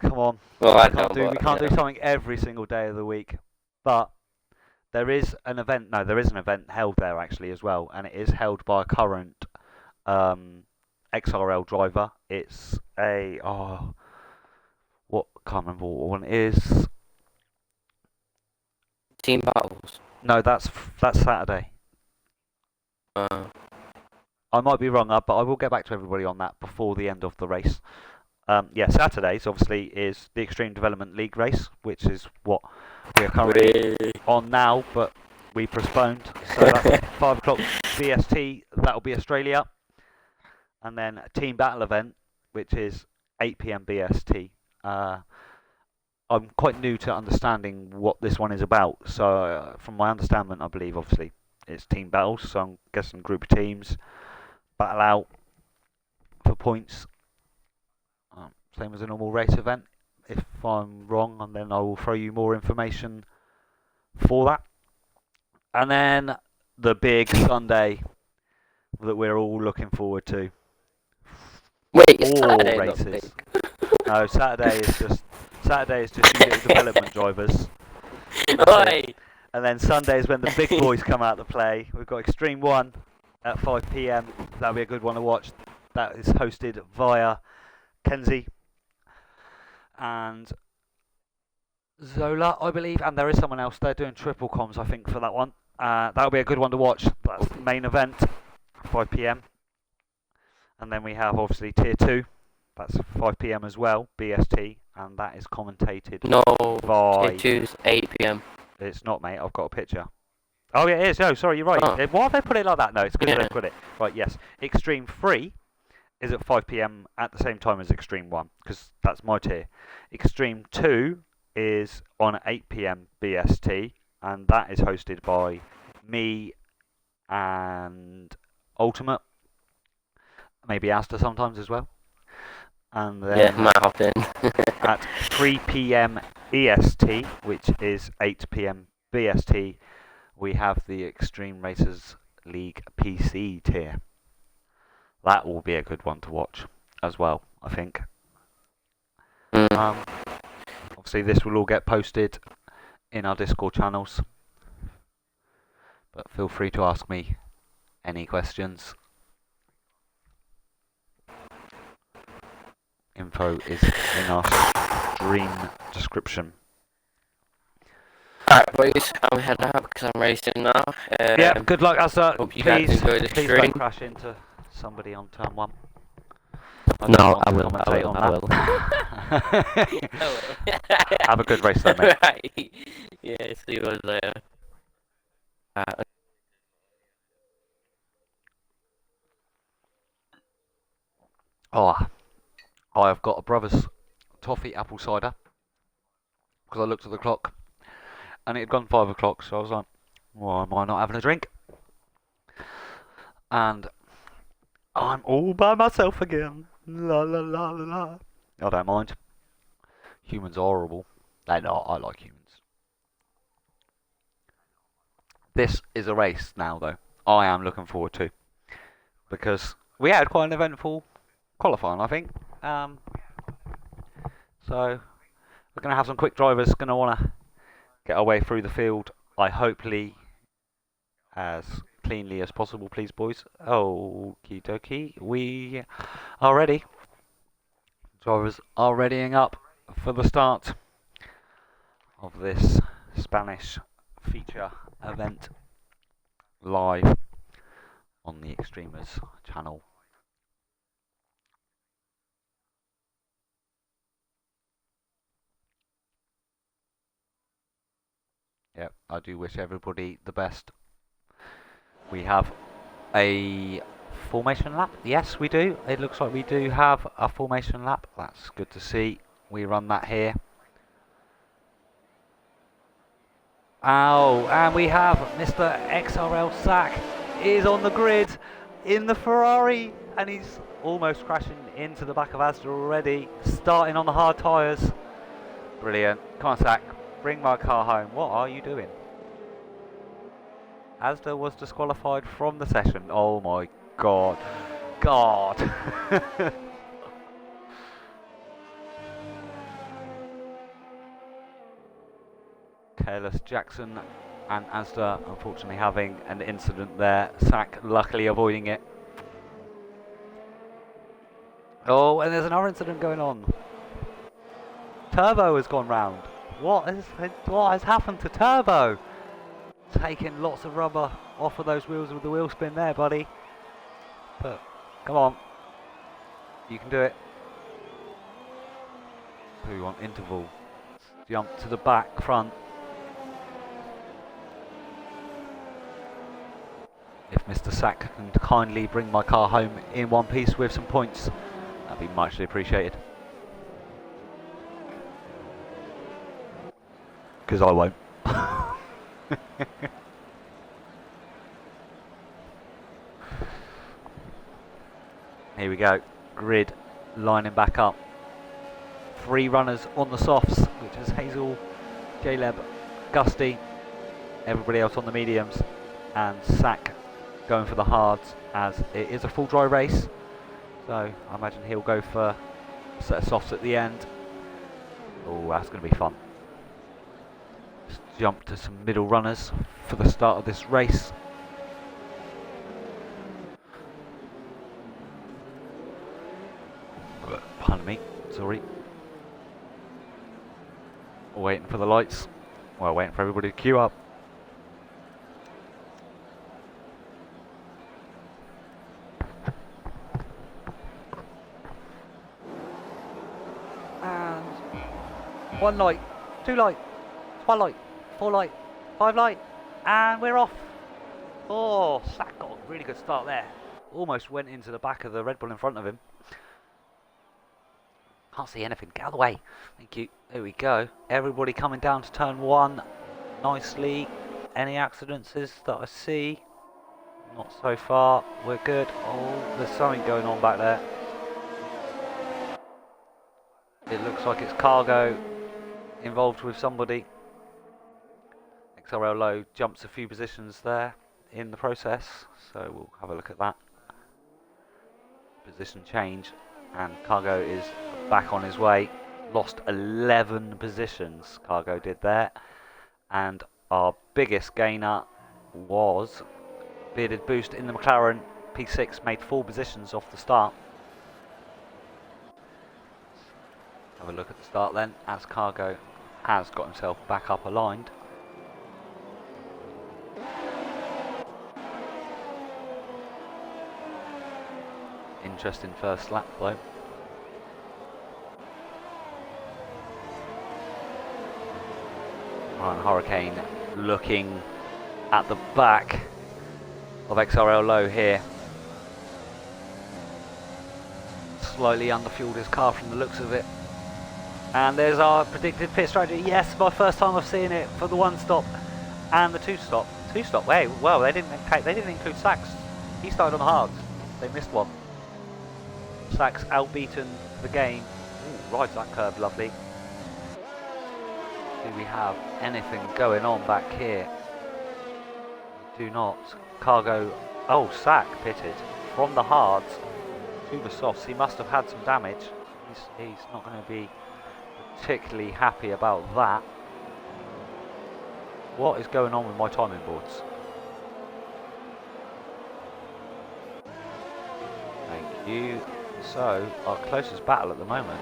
Come on. Well, we can't do something every single day of the week. But there is an event. No, there is an event held there actually as well, and it is held by a current XRL driver. It's a can't remember what one it is. Team battles. No, that's Saturday. I might be wrong, but I will get back to everybody on that before the end of the race. Yeah, Saturdays obviously is the Extreme Development League race, which is what we are currently on now, but we postponed. So that's 5 o'clock BST, that'll be Australia. And then a team battle event, which is 8 PM BST. I'm quite new to understanding what this one is about. So from my understanding, I believe obviously it's team battles. So I'm guessing group of teams battle out for points. Same as a normal race event. If I'm wrong, and then I will throw you more information for that. And then the big Sunday that we're all looking forward to. Wait, All Saturday races. No, Saturday is just you little development drivers. Oi! And then Sunday is when the big boys come out to play. We've got Extreme 1 at 5 PM. That'll be a good one to watch. That is hosted via Kenzie and Zola, I believe. And there is someone else. They're doing triple comms, I think, for that one. That'll be a good one to watch. That's the main event, 5 PM. And then we have, obviously, Tier 2. That's 5 PM as well, BST. And that is commentated by... Tier 2's 8 PM. It's not, mate. I've got a picture. Oh, yeah, it is. No, sorry, you're right. Oh. Why have they put it like that? No, it's because Yeah. they put it. Right, yes. Extreme 3 is at 5 PM at the same time as Extreme 1, because that's my tier. Extreme 2 is on at 8 PM BST, and that is hosted by me and Ultimate. Maybe Asta sometimes as well. And then Yeah, might hop in. at 3 PM EST, which is 8 PM BST, we have the Extreme Racers League PC tier. That will be a good one to watch as well, I think. Obviously, this will all get posted in our Discord channels, but feel free to ask me any questions. info is in our stream description. Alright, boys, I'm heading out because I'm racing now. Yeah, good luck, Asa. Hope you guys enjoy the Please stream. don't crash into somebody on turn 1. No, I will. I will. Have a good race though, mate. Right. Yeah, see you guys later. Oh, I have got a brother's toffee apple cider because I looked at the clock and it had gone 5 o'clock, so I was like, why am I not having a drink? And I'm all by myself again. La la la la la. I don't mind. Humans are horrible. They're not. I like humans. This is a race now, though. I am looking forward to, because we had quite an eventful qualifying, I think. So we're going to have some quick drivers. Going to want to get our way through the field. I hopefully as cleanly as possible, please, boys. Okie dokie. We are ready. Drivers are readying up for the start of this Spanish feature event live on the Extremers channel. Yep, I do wish everybody the best. We have a formation lap. Yes, we do. It looks like we do have a formation lap. That's good to see. We run that here. Oh, and we have Mr. XRL Sack is on the grid in the Ferrari, and he's almost crashing into the back of Asda already, starting on the hard tyres. Brilliant. Come on, Sack, bring my car home. What are you doing? Asda was disqualified from the session. Oh my god. God. Careless Jackson and Asda unfortunately having an incident there. Sack luckily avoiding it. Oh, and there's another incident going on. Turbo has gone round. What has happened to Turbo? Taking lots of rubber off of those wheels with the wheel spin there, buddy. But come on, you can do it. Who you want? Interval. Jump to the back, front. If Mr. Sack can kindly bring my car home in one piece with some points, that'd be muchly appreciated. Because I won't. Here we go. Grid lining back up. 3 runners on the softs, which is Hazel, Jaleb, Gusty, everybody else on the mediums, and Sack going for the hards, as it is a full dry race. So I imagine he'll go for a set of softs at the end. Oh, that's going to be fun. Let's jump to some middle runners for the start of this race. Pardon me, sorry. Waiting for the lights. Well, waiting for everybody to queue up. And 1 light, 2 light, 1 light, 4 light, 5 light, and we're off. Oh, Sack got a really good start there. Almost went into the back of the Red Bull in front of him. Can't see anything. Get out of the way. Thank you. There we go. Everybody coming down to turn 1 nicely. Any accidents that I see? Not so far. We're good. Oh, there's something going on back there. It looks like it's cargo involved with somebody. XRL Low jumps a few positions there in the process, so we'll have a look at that. Position change, and cargo is back on his way. Lost 11 positions, cargo did there, and our biggest gainer was Bearded Boost in the McLaren P6, made 4 positions off the start. Have a look at the start then, as Cargo has got himself back up aligned. Interesting first lap though. Ryan Hurricane looking at the back of XRL Low here. Slightly underfueled his car from the looks of it. And there's our predicted pit strategy. Yes, my first time I've seen it for the 1 stop and the 2 stop. 2 stop, hey, well, they didn't include Sachs. He started on the hards. They missed one. Sachs outbeaten the game. Ooh, rides that curve lovely. Do we have anything going on back here? Do not. Cargo. Oh, Sack pitted from the hards to the softs. He must have had some damage. He's not going to be particularly happy about that. What is going on with my timing boards? Thank you. So, our closest battle at the moment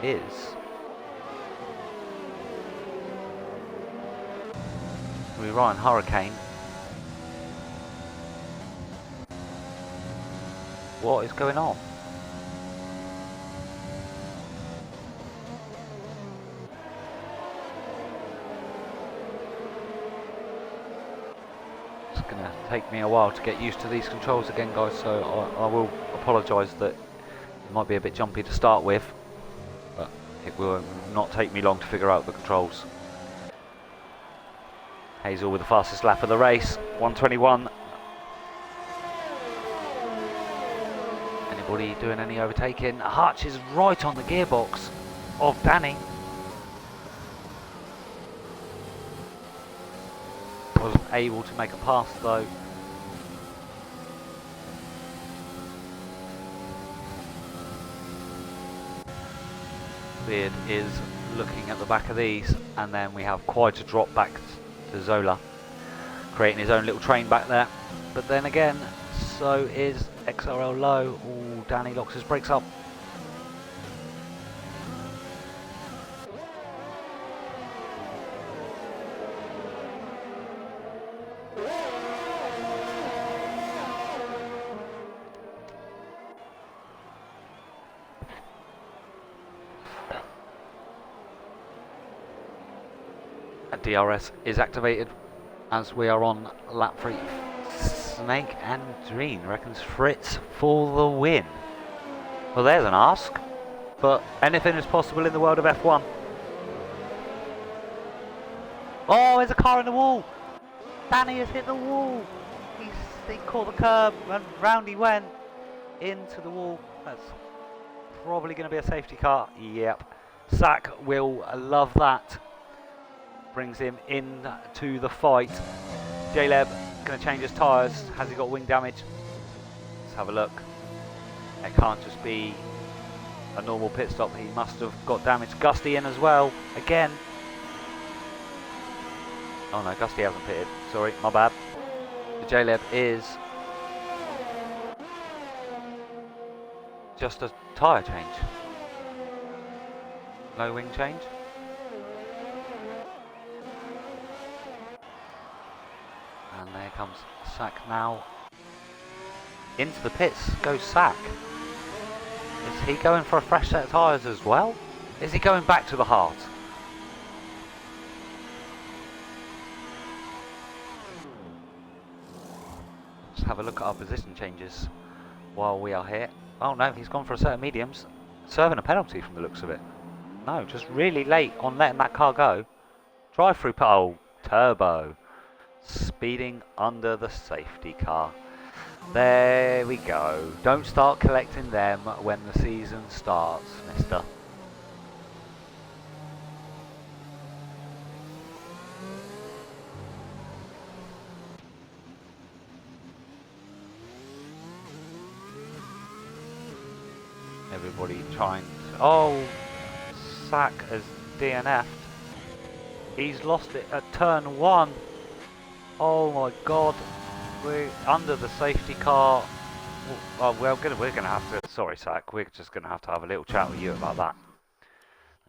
is Ryan Hurricane. What is going on? It's going to take me a while to get used to these controls again, guys, so I will apologise that it might be a bit jumpy to start with, but it will not take me long to figure out the controls. Hazel with the fastest lap of the race, 1:21. Anybody doing any overtaking? Hutch is right on the gearbox of Danny. Wasn't able to make a pass though. Beard is looking at the back of these, and then we have quite a drop back to Zola, creating his own little train back there. But then again, so is XRL Low. Ooh, Danny locks his brakes up. DRS is activated as we are on lap 3. Snake and Dreen reckons Fritz for the win. Well, there's an ask, but anything is possible in the world of F1. Oh, there's a car in the wall. Danny has hit the wall. He caught the curb and round he went into the wall. That's probably going to be a safety car. Yep. Sack will love that. Brings him into the fight. J-Leb going to change his tyres. Has he got wing damage? Let's have a look. It can't just be a normal pit stop. He must have got damage. Gusty in as well. Again. Oh no, Gusty hasn't pitted. Sorry, my bad. The J-Leb is just a tyre change. No wing change. And there comes Sack now. Into the pits goes Sack. Is he going for a fresh set of tyres as well? Is he going back to the heart? Let's have a look at our position changes while we are here. Oh no, he's gone for a set of mediums. Serving a penalty from the looks of it. No, just really late on letting that car go. Drive through, oh, turbo. Speeding under the safety car. There we go. Don't start collecting them when the season starts, mister. Everybody trying to... Oh, Sack has DNF'd. He's lost it at turn 1. Oh my god, we're under the safety car. Oh, well, we're gonna have to, sorry Sack, we're just gonna have to have a little chat with you about that.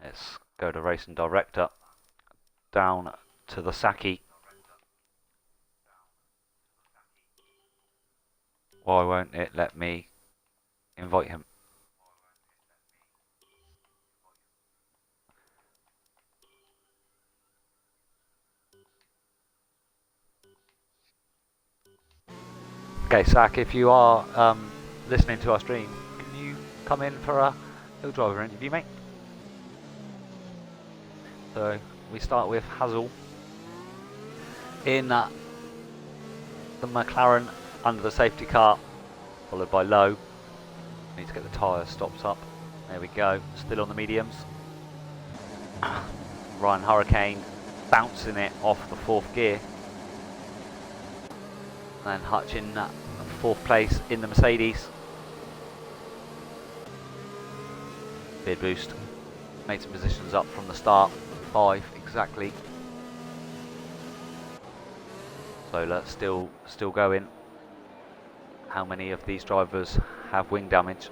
Let's go to Racing Director, down to the Saki. Why won't it let me invite him? Okay, Sak, if you are listening to our stream, can you come in for a hill driver interview, mate? So we start with Hazel in the McLaren under the safety car, followed by Lowe. Need to get the tyre stops up. There we go, still on the mediums. Ryan Hurricane bouncing it off the 4th gear. And then Hutch in 4th place in the Mercedes. Beard boost. Made some positions up from the start. 5 exactly. Solar still going. How many of these drivers have wing damage?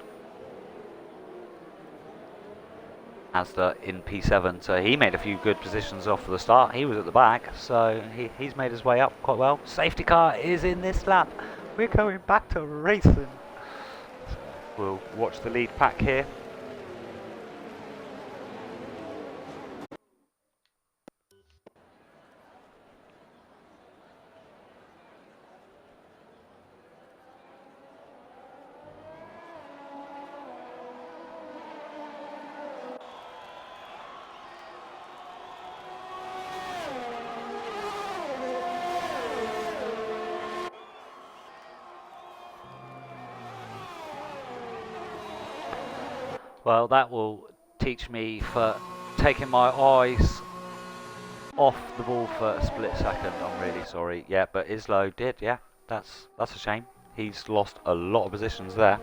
Asda in P7, so he made a few good positions off for the start. He was at the back, so he's made his way up quite well. Safety car is in this lap. We're going back to racing. So we'll watch the lead pack here. Well, that will teach me for taking my eyes off the ball for a split second. I'm really sorry. Yeah, but Islo did. Yeah, that's a shame. He's lost a lot of positions there.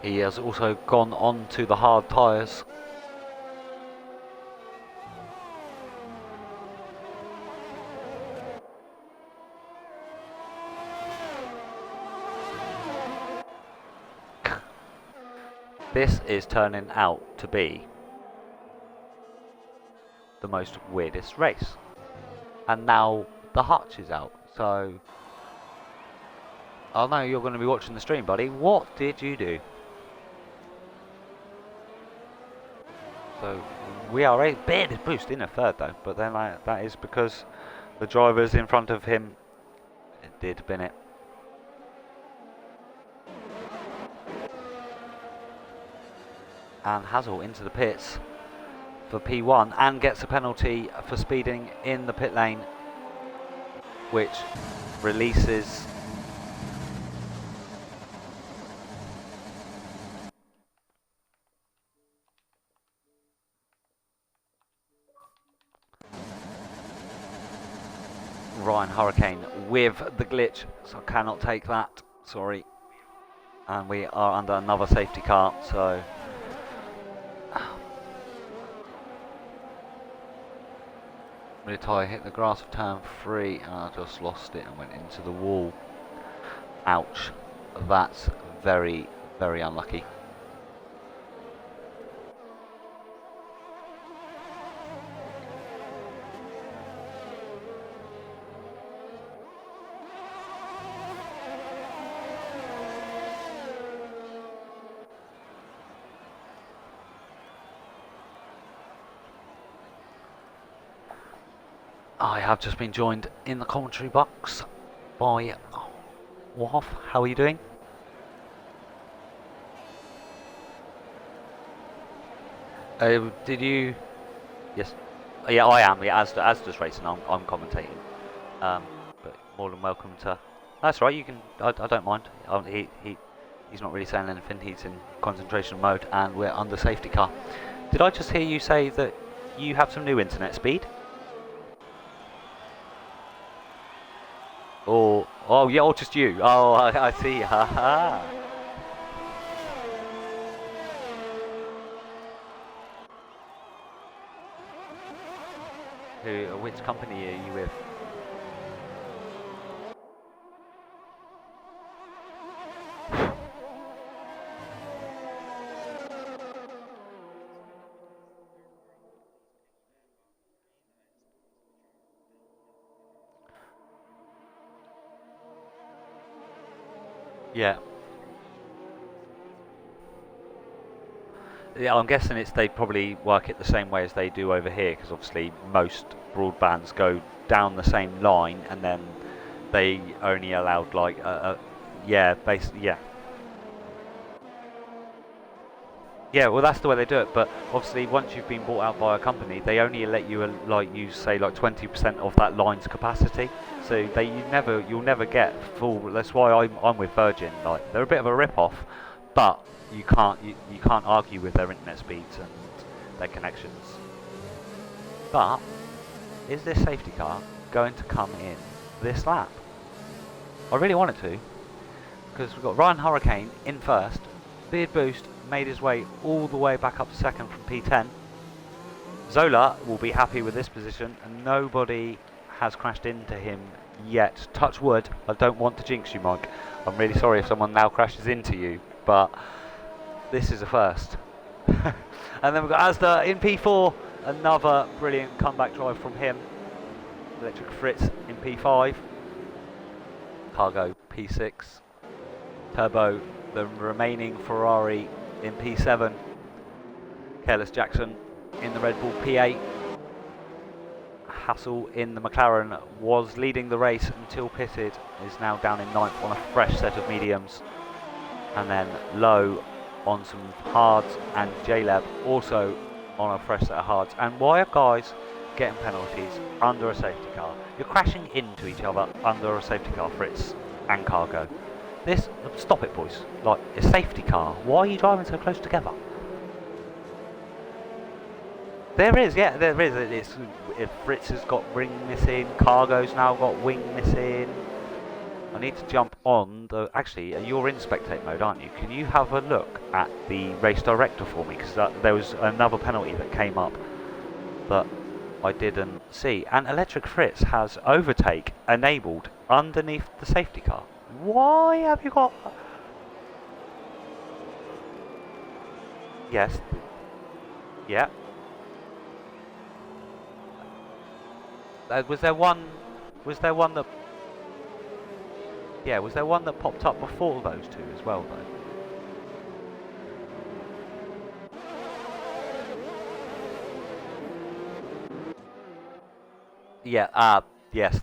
He has also gone on to the hard tyres. This is turning out to be the most weirdest race. And now the Hutch is out, so I know you're going to be watching the stream, buddy. What did you do? So we are a bit boost in a 3rd though, but then that is because the drivers in front of him did bin it. And Hazel into the pits for P1 and gets a penalty for speeding in the pit lane, which releases Ryan Hurricane with the glitch, so I cannot take that, sorry. And we are under another safety car, so rear tyre hit the grass of turn 3 and I just lost it and went into the wall. Ouch. That's very, very unlucky. I have just been joined in the commentary box by Woff. How are you doing? Did you? Yes. Yeah, I am. Yeah, as does racing. I'm commentating. But more than welcome to. That's right. You can. I don't mind. He's not really saying anything. He's in concentration mode, and we're under safety car. Did I just hear you say that you have some new internet speed? Oh yeah, or just you. Oh, I see. Haha. Which company are you with? Yeah. Yeah, I'm guessing they probably work it the same way as they do over here, because obviously most broadbands go down the same line, and then they only allowed like yeah, basically, yeah. Yeah, well, that's the way they do it. But obviously, once you've been bought out by a company, they only let you like you say like 20% of that line's capacity. So you'll never get full. That's why I'm with Virgin. Like, they're a bit of a rip-off, but you can't argue with their internet speeds and their connections. But is this safety car going to come in this lap? I really want it to, because we've got Ryan Hurricane in first. Beard Boost made his way all the way back up to second from P10. Zola will be happy with this position, and nobody has crashed into him yet. Touch wood. I don't want to jinx you, Mike. I'm really sorry if someone now crashes into you, but this is a first. And then we've got Asda in P4. Another brilliant comeback drive from him. Electric Fritz in P5. Cargo P6. Turbo, the remaining Ferrari, in P7. Careless Jackson in the Red Bull P8. Hassel in the McLaren was leading the race until pitted, is now down in 9th on a fresh set of mediums. And then Low on some hards, and J-Lab also on a fresh set of hards. And why are guys getting penalties under a safety car? You're crashing into each other under a safety car, Fritz and Cargo. Stop it, boys. Like, a safety car. Why are you driving so close together? There is. If Fritz has got ring missing, Cargo's now got wing missing. I need to jump on the. Actually, you're in spectate mode, aren't you? Can you have a look at the race director for me? Because there was another penalty that came up that I didn't see. And Electric Fritz has overtake enabled underneath the safety car. Why have you got? Yes. Yeah. Was there one that? Yeah, was there one that popped up before those two as well, though? Yeah. Yes.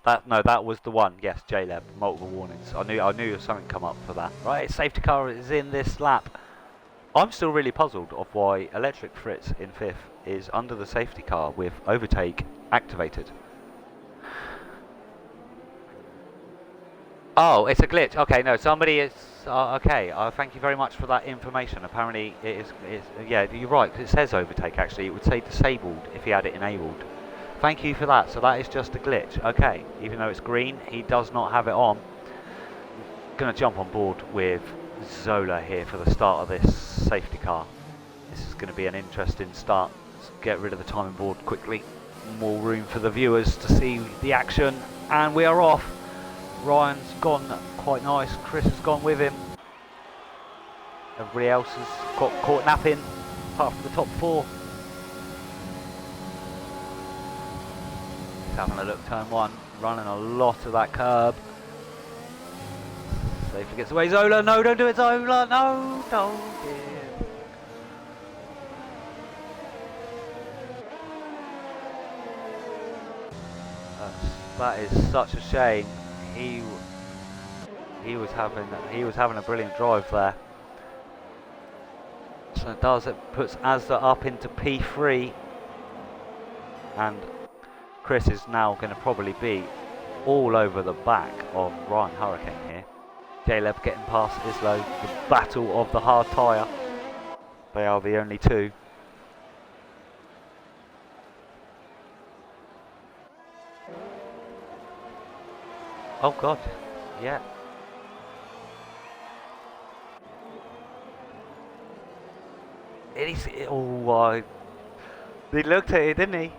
That was the one. Yes, J-Lab, multiple warnings. I knew there was something come up for that. Right, safety car is in this lap. I'm still really puzzled of why Electric Fritz in 5th is under the safety car with overtake activated. Oh, it's a glitch. Okay, no, somebody is... okay, thank you very much for that information. Apparently it is... Yeah, you're right, 'cause it says overtake, actually. It would say disabled if he had it enabled. Thank you for that. So that is just a glitch. Okay, even though it's green, he does not have it on. I'm going to jump on board with Zola here for the start of this safety car. This is going to be an interesting start. Let's get rid of the timing board quickly. More room for the viewers to see the action. And we are off. Ryan's gone quite nice. Chris has gone with him. Everybody else has got caught napping, apart from the top 4. He's having a look, turn 1, running a lot of that curb. Safely gets away. Zola, no, don't do it, Zola, no, don't. That is such a shame. He was having a brilliant drive there. So it puts Asda up into P3, and Chris is now going to probably be all over the back of Ryan Hurricane here. J-Lab getting past Islo, the battle of the hard tyre. They are the only two. Oh God, yeah. He looked at it, didn't he?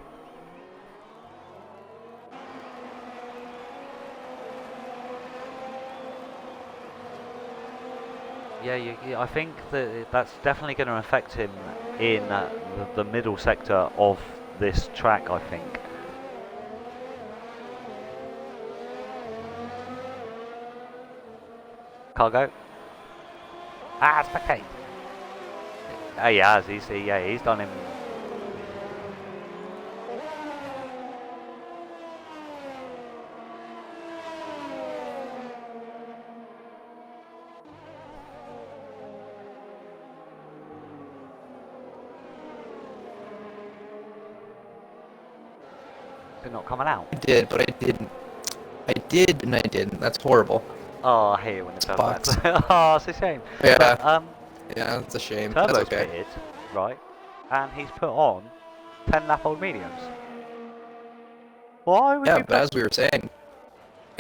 Yeah, I think that's definitely going to affect him in the middle sector of this track, I think. Cargo. Spectate. He has. He's done him. Is it not coming out? I did, but I didn't. I did and I didn't. That's horrible. Oh, I hate it when it does Box. that. Oh, it's a shame. Yeah. But, Yeah, that's a shame. That's Turbo's okay. pitted, right, and he's put on 10 lap old mediums. Why would Yeah, you but as we were saying,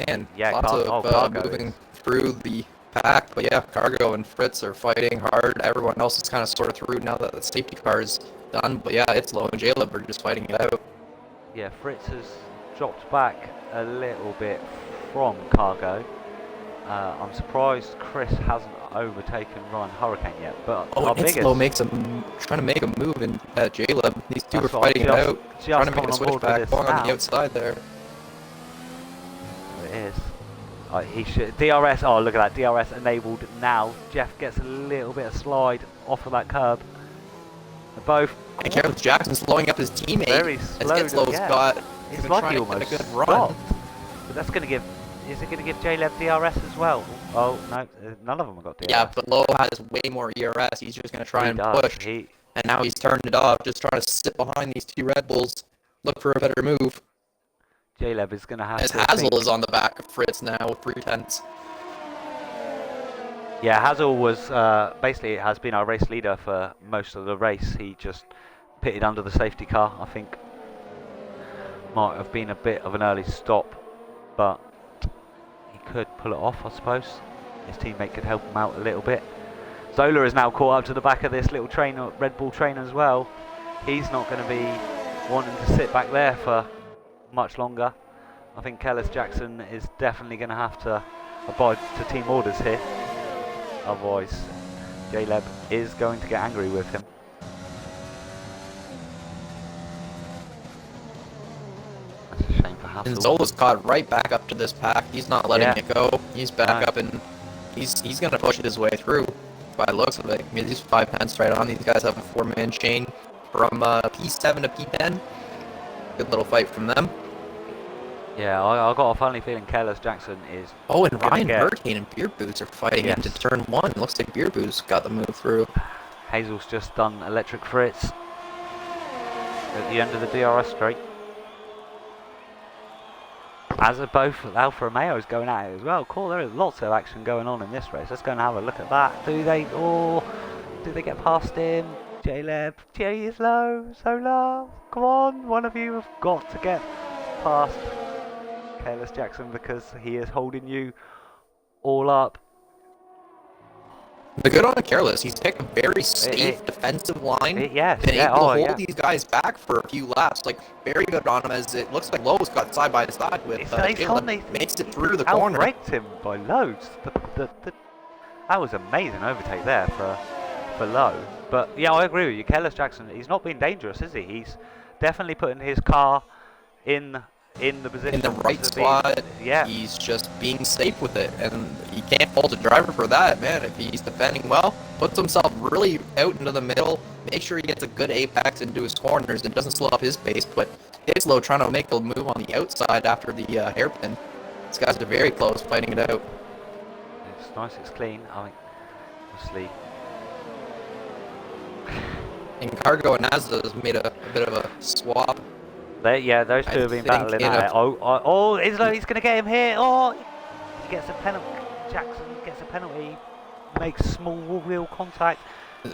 and Yeah, lots of Cargo moving is. through the pack. But yeah, Cargo and Fritz are fighting hard. Everyone else is kind of sort of through now that the safety car is done. But yeah, it's Low and Jaleb are just fighting it out. Yeah, Fritz has dropped back a little bit from Cargo. I'm surprised Chris hasn't overtaken Ryan Hurricane yet, but Oh, our and biggest... Inslow makes trying to make a move in Jaleb. These two are That's what fighting it just- out, just trying to make coming a on board with switchback, this going on now. the outside there. It is. He should... DRS, oh look at that, DRS enabled now. Jeff gets a little bit of slide off of that curb. They're both... And Carlos Jackson slowing up his teammate. Very as slow, Getslow's yeah. got It's been like trying he to get almost a good run. stopped. But that's going to give... Is it going to give J-Lev DRS as well? Oh, no, none of them have got DRS. Yeah, but Low has way more ERS. He's just going to try He and does. push. And now he's turned it off, just trying to sit behind these two Red Bulls, look for a better move. J-Lev is going to have As to Hazel think- is on the back of Fritz now with 3/10. Yeah, Hazel was basically has been our race leader for most of the race. He just pitted under the safety car. I think might have been a bit of an early stop, but he could pull it off, I suppose. His teammate could help him out a little bit. Zola is now caught up to the back of this little train, Red Bull train as well. He's not going to be wanting to sit back there for much longer. I think Kellis Jackson is definitely going to have to abide to team orders here. Otherwise, J-Leb is going to get angry with him. That's a shame for Hassel. And Zola's caught right back up to this pack. He's not letting Yeah. it go. He's back No. up and he's going to push his way through by the looks of it. I mean, these 5/10 right on. These guys have a 4-man chain from P7 to P10. Good little fight from them. Yeah, I got a funny feeling Kellis Jackson is... Oh, and gonna Ryan get- Hurricane and Beer Boots are fighting Yes. into turn 1. Looks like Beer Boots got the move through. Hazel's just done Electric Fritz at the end of the DRS straight. As are both Alfa Romeo's going at it as well. Cool, there is lots of action going on in this race. Let's go and have a look at that. Do they get past him? J-Leb, J is low, Zola, come on, one of you have got to get past Careless Jackson because he is holding you all up. The good on Careless, he's picked a very safe defensive line. Yes, been yeah, able to oh, hold yeah. these guys back for a few laps. Like, very good on him as it looks like Lowe's got side by side with He's Caleb. Makes it through the corner. Outbraked him by loads. That was amazing overtake there for Lowe. But yeah, I agree with you. Careless Jackson, he's not been dangerous, is he? He's definitely putting his car in the position In the right to be- spot, yeah. he's just being safe with it, and you can't fault a driver for that, man. If he's defending well, puts himself really out into the middle, make sure he gets a good apex into his corners, and doesn't slow up his pace, but it's low trying to make a move on the outside after the hairpin. These guys are very close, fighting it out. It's nice, it's clean. I mean, obviously, And Cargo and Azza has made a bit of a swap. those two have been battling at it. Oh, he's going to get him here. Oh, he gets a penalty. Jackson gets a penalty. Makes small wheel contact.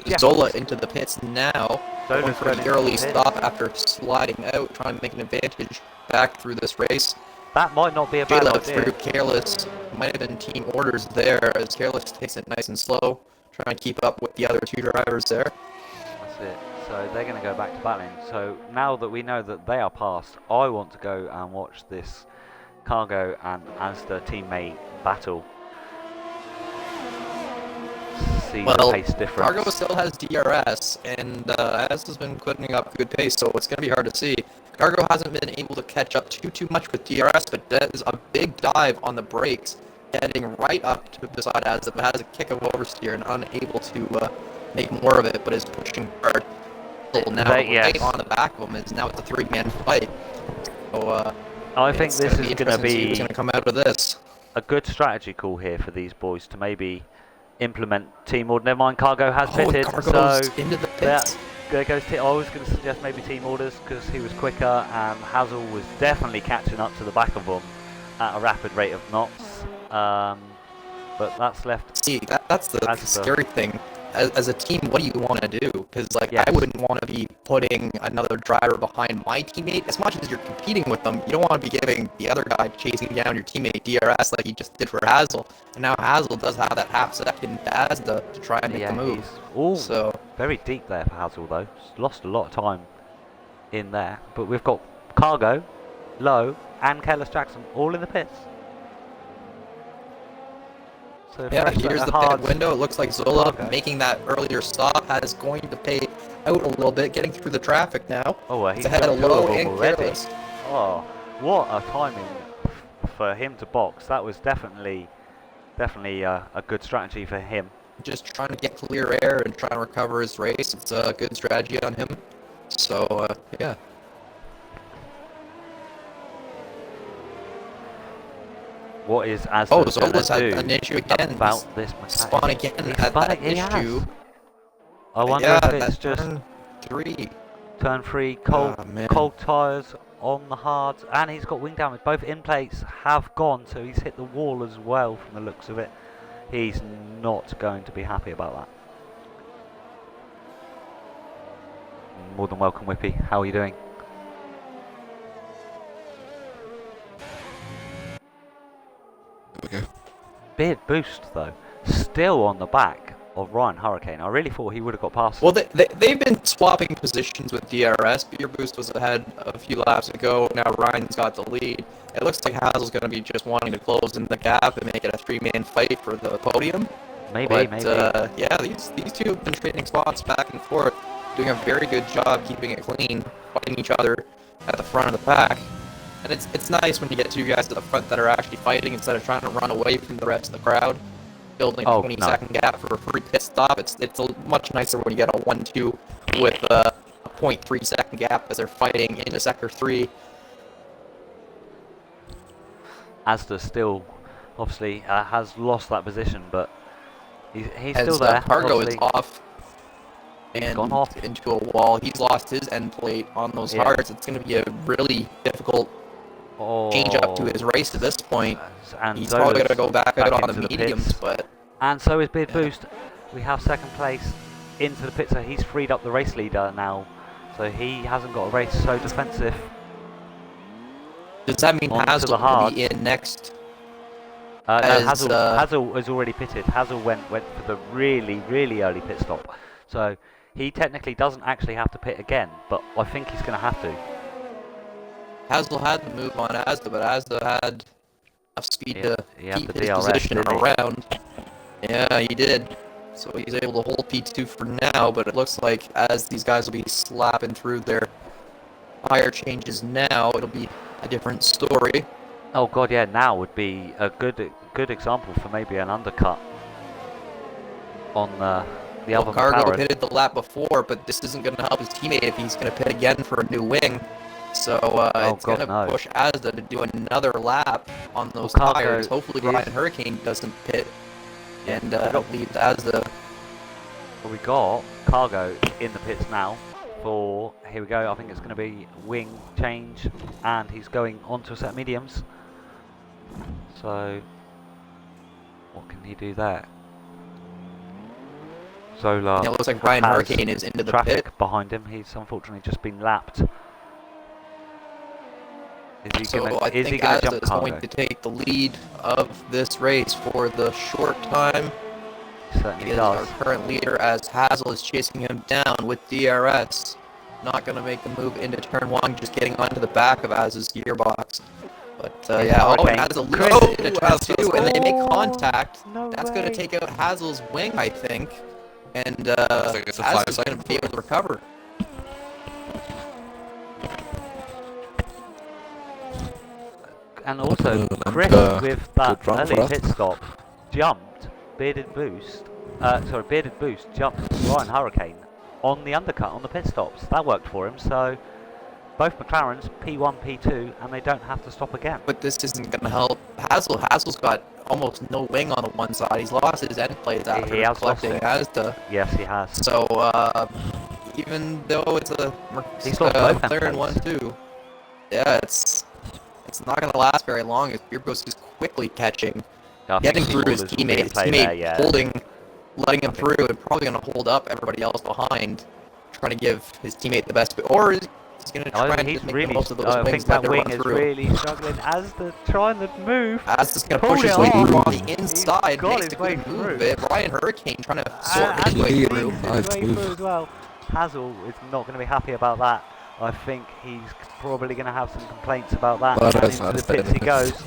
Jeff- Zola into the pits now, Zola's going for going an into early the pits. stop after sliding out, trying to make an advantage back through this race. That might not be a bad J-Love idea. through Careless, might have been team orders there, as Careless takes it nice and slow, trying to keep up with the other two drivers there. That's it. So they're going to go back to battling. So now that we know that they are past, I want to go and watch this Cargo and Asda teammate battle. See the Well, pace difference. Cargo still has DRS, and Azza's been putting up good pace, so it's going to be hard to see. Cargo hasn't been able to catch up too much with DRS, but does a big dive on the brakes getting right up to beside Azza, but has a kick of oversteer and unable to make more of it, but is pushing hard. So now right on the back of him is now it's a 3-man fight. So I think this is going to be who's going to come out of this. a good strategy call here for these boys to maybe implement team order. Never mind, Cargo has pitted, so into the pits. There goes. I was going to suggest maybe team orders because he was quicker, and Hazel was definitely catching up to the back of him at a rapid rate of knots. But that's left. See, that's the scary thing. As a team, what do you want to do? Because I wouldn't want to be putting another driver behind my teammate. As much as you're competing with them, you don't want to be giving the other guy chasing down your teammate DRS like he just did for Hazel. And now Hazel does have that half second as to try and make the move. So very deep there for Hazel though. He's lost a lot of time in there. But we've got Cargo, Lowe, and Careless Jackson all in the pits. So yeah, here's the pit window. It looks like Zola making that earlier stop is going to pay out a little bit, getting through the traffic now. Oh, he's ahead of Lowe and Careless. Oh, what a timing for him to box. That was definitely a good strategy for him. Just trying to get clear air and trying to recover his race. It's a good strategy on him. So, yeah. What is Asda Zola's had do an issue again. About this spawn again at that issue. I wonder if it's just turn 3, cold tyres on the hards, and he's got wing damage. Both in plates have gone, so he's hit the wall as well from the looks of it. He's not going to be happy about that. More than welcome, Whippy. How are you doing? Okay. Big boost though, still on the back of Ryan Hurricane. I really thought he would have got past. Well, they've been swapping positions with DRS. Beer Boost was ahead a few laps ago. Now Ryan's got the lead. It looks like Hazel's going to be just wanting to close in the gap and make it a 3-man fight for the podium. Maybe. Yeah, these two have been trading spots back and forth, doing a very good job keeping it clean, fighting each other at the front of the pack. And it's nice when you get two guys to the front that are actually fighting instead of trying to run away from the rest of the crowd, building a 20-second gap for a free pit stop. It's much nicer when you get a 1-2 with a 0.3-second gap as they're fighting into Sector 3. Asda still, obviously, has lost that position, but he's still there. Cargo is off. And gone off into a wall. He's lost his end plate on those hards. It's going to be a really difficult change up to his race at this point. And he's probably going to go back out on the mediums, and so is Bid Boost. We have second place into the pit, so he's freed up the race leader now. So he hasn't got a race so defensive. Does that mean Hazel will be in next? No, Hazel has already pitted. Hazel went for the really early pit stop. So he technically doesn't actually have to pit again, but I think he's going to have to. Hazel had the move on Asda, but Asda had enough speed to keep his position around. Yeah, he did. So he's able to hold P2 for now, but it looks like as these guys will be slapping through their tire changes now, it'll be a different story. Oh god, yeah, now would be a good example for maybe an undercut on the other Cargo pitted the lap before, but this isn't going to help his teammate if he's going to pit again for a new wing. So it's going to push Asda to do another lap on those tires. Hopefully Ryan Hurricane doesn't pit and leave Asda. Well, we got Cargo in the pits now for, here we go, I think it's going to be wing change, and he's going onto a set of mediums. So what can he do there? Zola. Yeah, it looks like Ryan Hurricane is into the traffic pit behind him. He's unfortunately just been lapped. Is he going to jump Cargo? Going to take the lead of this race for the short time. Certainly he is our current leader as Hazel is chasing him down with DRS. Not going to make the move into turn 1, just getting onto the back of Az's gearbox. But yeah, Hazel leads into turn 2, and they make contact. That's going to take out Hazel's wing, I think. And Az's going to be able to recover. And also, And, Chris with that good run for early us. pit stop jumped Bearded Boost. Bearded Boost jumped Ryan Hurricane on the undercut on the pit stops. That worked for him. So both McLarens P1, P2, and they don't have to stop again. But this isn't going to help Hazel's got almost no wing on the one side. He's lost his end plates after He has collecting lost Asda. Yes, he has. So, even though it's a He's lost both end McLaren plates. 1-2, yeah, it's not going to last very long as Beerbo's is quickly catching, I getting think through his Lawler's will be teammate. in His play teammate there, yeah. letting him through, and probably going to hold up everybody else behind, trying to give his teammate the best. Or he's going to try and He's just make really, the most of those I wings, think let that it wing run is through. really struggling as they're trying to move. Asda's going to Pulled push his it way off. through on the He's inside, got makes his a way good move. through. Ryan Hurricane trying to sort And his way he through. sneaks his way through as well. Hazel is not going to be happy about that. I think he's probably going to have some complaints about that. But And that's into not the pits he fair. goes.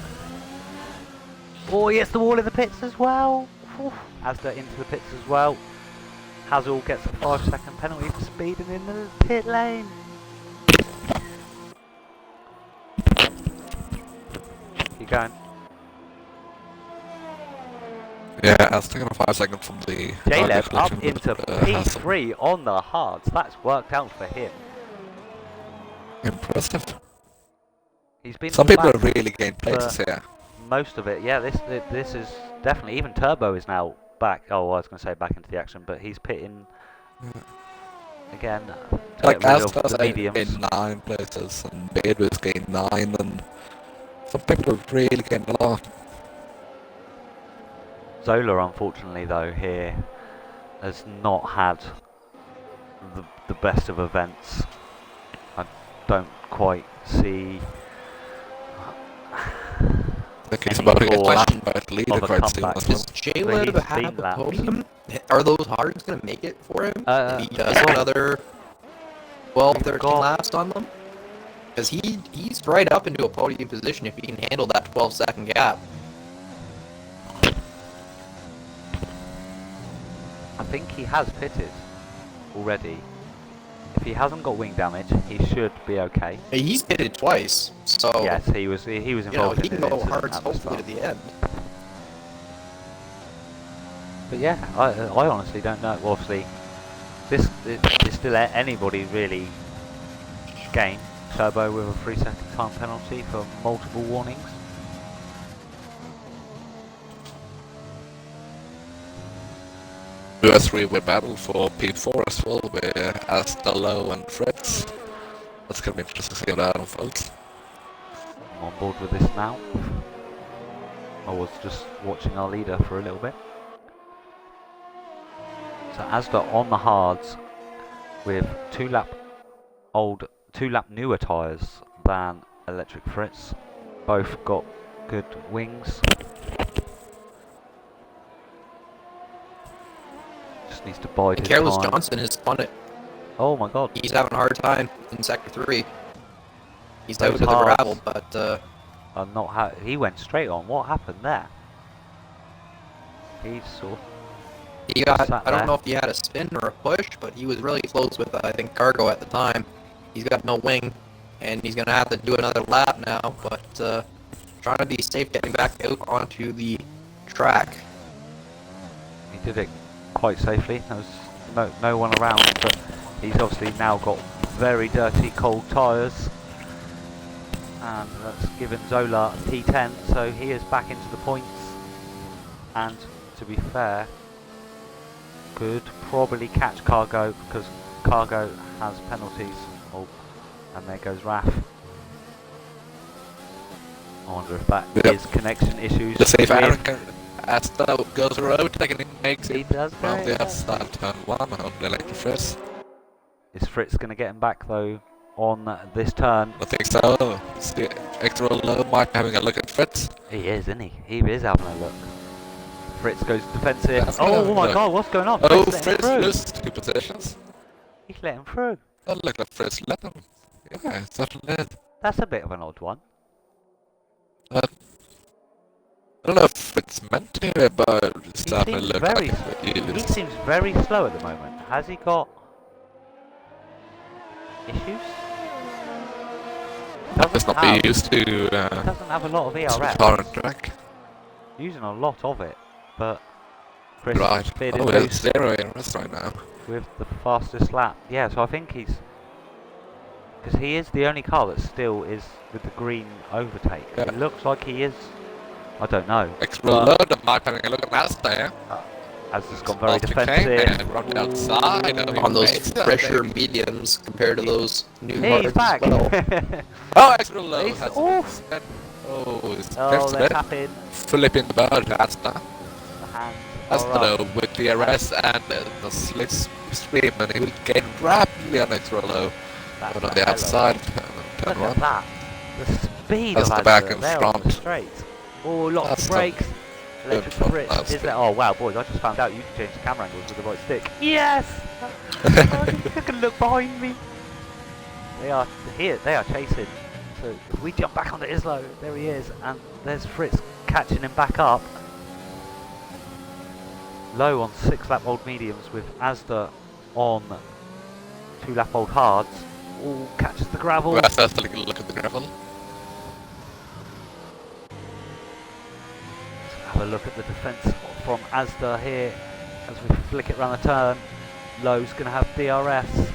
Oh, he hits the wall in the pits as well. Oof. Asda into the pits as well. Hazel gets a 5-second penalty for speeding in the pit lane. Keep going. Yeah, I was taking a 5 second from the J-Lev up collection, into but, Hazel. P3 on the hards. That's worked out for him. Impressive. He's been Some people back are really gained places for here. most of it. Yeah, this is definitely, even Turbo is now back. Oh, I was going to say back into the action, but he's pitting again to Like get rid of Asda's the mediums. gained 9 places, and Beardwood's gained 9, and some people have really gained a lot. Zola, unfortunately, though, here has not had the best of events. I don't quite see. I think he's Any about to get form slammed by the leader of a quite soon comeback. as well. Does J-Lev He's have been a lapped. podium? Are those hards going to make it for him? If he does well, another 12, 13 got- laps on them? Because he's right up into a podium position if he can handle that 12-second gap. I think he has pitted already. If he hasn't got wing damage, he should be okay. He's pitted twice, so Yes, he was involved he in can an go incident hard at the hopefully start. to the end. But yeah, I honestly don't know. Well, obviously, this is still anybody really game. Turbo with a 3-second time penalty for multiple warnings. US3 will battle for P4 as well, with Asda, Low and Fritz. That's gonna be interesting to see how that unfolds. I'm on board with this now. I was just watching our leader for a little bit. So Asda on the hards with 2-lap newer tyres than Electric Fritz. Both got good wings. Just needs to bide his Careless time. Johnson has spun it. Oh my god. He's having a hard time in Sector 3. He's Those out to the hards gravel, but I'm not he went straight on. What happened there? He sort he got, sat I don't there. know if he had a spin or a push, but he was really close with, I think, Cargo at the time. He's got no wing, and he's going to have to do another lap now, but trying to be safe getting back out onto the track. He did it quite safely. There was no one around, but he's obviously now got very dirty cold tyres. And that's given Zola a P10, so he is back into the points. And to be fair, could probably catch Cargo because Cargo has penalties. Oh, and there goes Raf. I wonder if that is connection issues. The safe with- Aaron can, Asda goes around, and makes He it does round go. the outside turn 1 on the Electric Fritz. Is Fritz going to get him back though on this turn? I think so. See, XRL Low might be having a look at Fritz. He is, isn't he? He is having a look. Fritz goes defensive. That's Oh, gonna my look. god, what's going on? Oh, Fritz let him Fritz through. loses 2 positions. He's let him through. That looked like Fritz let him. Yeah, certainly did. That's a bit of an odd one. I don't know if it's meant to, but it He certainly seems looked very, like he it. seems very slow at the moment. Has he got issues? doesn't Let's not have, be used to it doesn't have a lot of ERS. current track. Using a lot of it, but Chris Right. speared Oh, it there's loose 0 ERS right now. with the fastest lap. Yeah, so I think he's, because he is the only car that still is with the green overtake. Yeah. It looks like he is. I don't know. Extra but load of Mark having a look at Mazda there. As has gone very After came defensive. and run outside. On those Makes that fresher thing. mediums compared to those new Hey, he's hards back. as well. Oh, extra low. He's has off. Oh, it's Oh, they're it. tapping. Flipping the bird, that's that. The hands That's are up. low with the arrest and the slick stream, and he will gain rapidly on extra low. That's But on a the hell of outside, a- turn Look at one. that. The speed That's of the back Asda and there on the front. straight. Oh, lots That's of the brakes. Electric front, grip. that's Is the- there? Oh wow, boys! I just found out you can change the camera angles with the right stick. Yes. Oh, you can look behind me. They are here. They are chasing. So if we jump back onto Islo, there he is, and there's Fritz catching him back up. Low on 6-lap-old mediums with Asda on 2-lap-old hards. Oh, catches the gravel. Well, that's a look at the gravel. Have a look at the defence from Asda here as we flick it round the turn. Low's going to have DRS.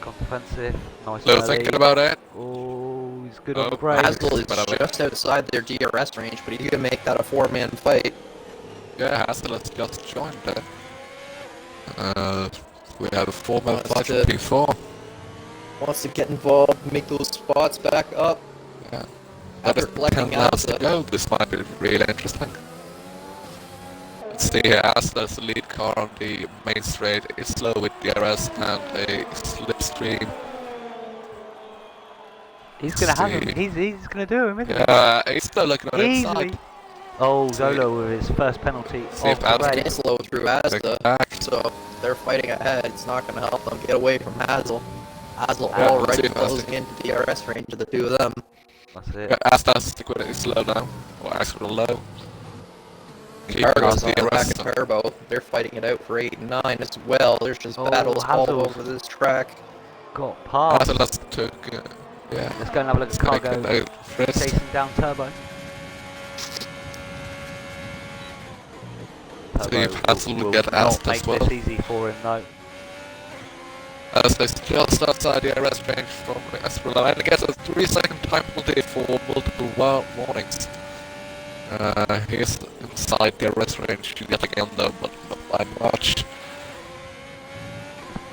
Gone defensive. Nice Little early. thinking about it. Oh, he's good on Oh, the brakes. Hazel is By the way. just outside their DRS range, but he can make that a 4-man fight. Yeah, Hassel has just joined there. We have a 4-man Wants fight to- from P4. Wants to get involved, make those spots back up. Yeah. That After is collecting 10 laps to Asda. go. This might be really interesting. Let's see here, Asda's lead car on the main straight is slow with DRS and a slipstream. He's going to have him. See. He's going to do him, isn't Yeah, he's still looking on the Easily. inside. Oh, Zolo with his first penalty See of if the Asda- race. It's low through Bring Asda, back. so they're fighting ahead. It's not going to help them get away from Hazel. Hazel Yeah, let's see already if closing Asda- into DRS range of the two of them. That's it. Yeah, Asda's stick with it, it's slow now. Or extra low. Keep Cargo's the on the back DRS. of Turbo. They're fighting it out for 8 and 9 as well. There's just Oh, battles all Hazel's over this track. Got past. Asda has took, yeah. Let's go and have a look at Taking Cargo. out first. Chasing down Turbo. See if Hazel will get not asked make as well. this easy for him though. As they just outside the arrest range from XRL and gets a 3-second time penalty for multiple warnings. He's inside the arrest range yet again though, but not by much.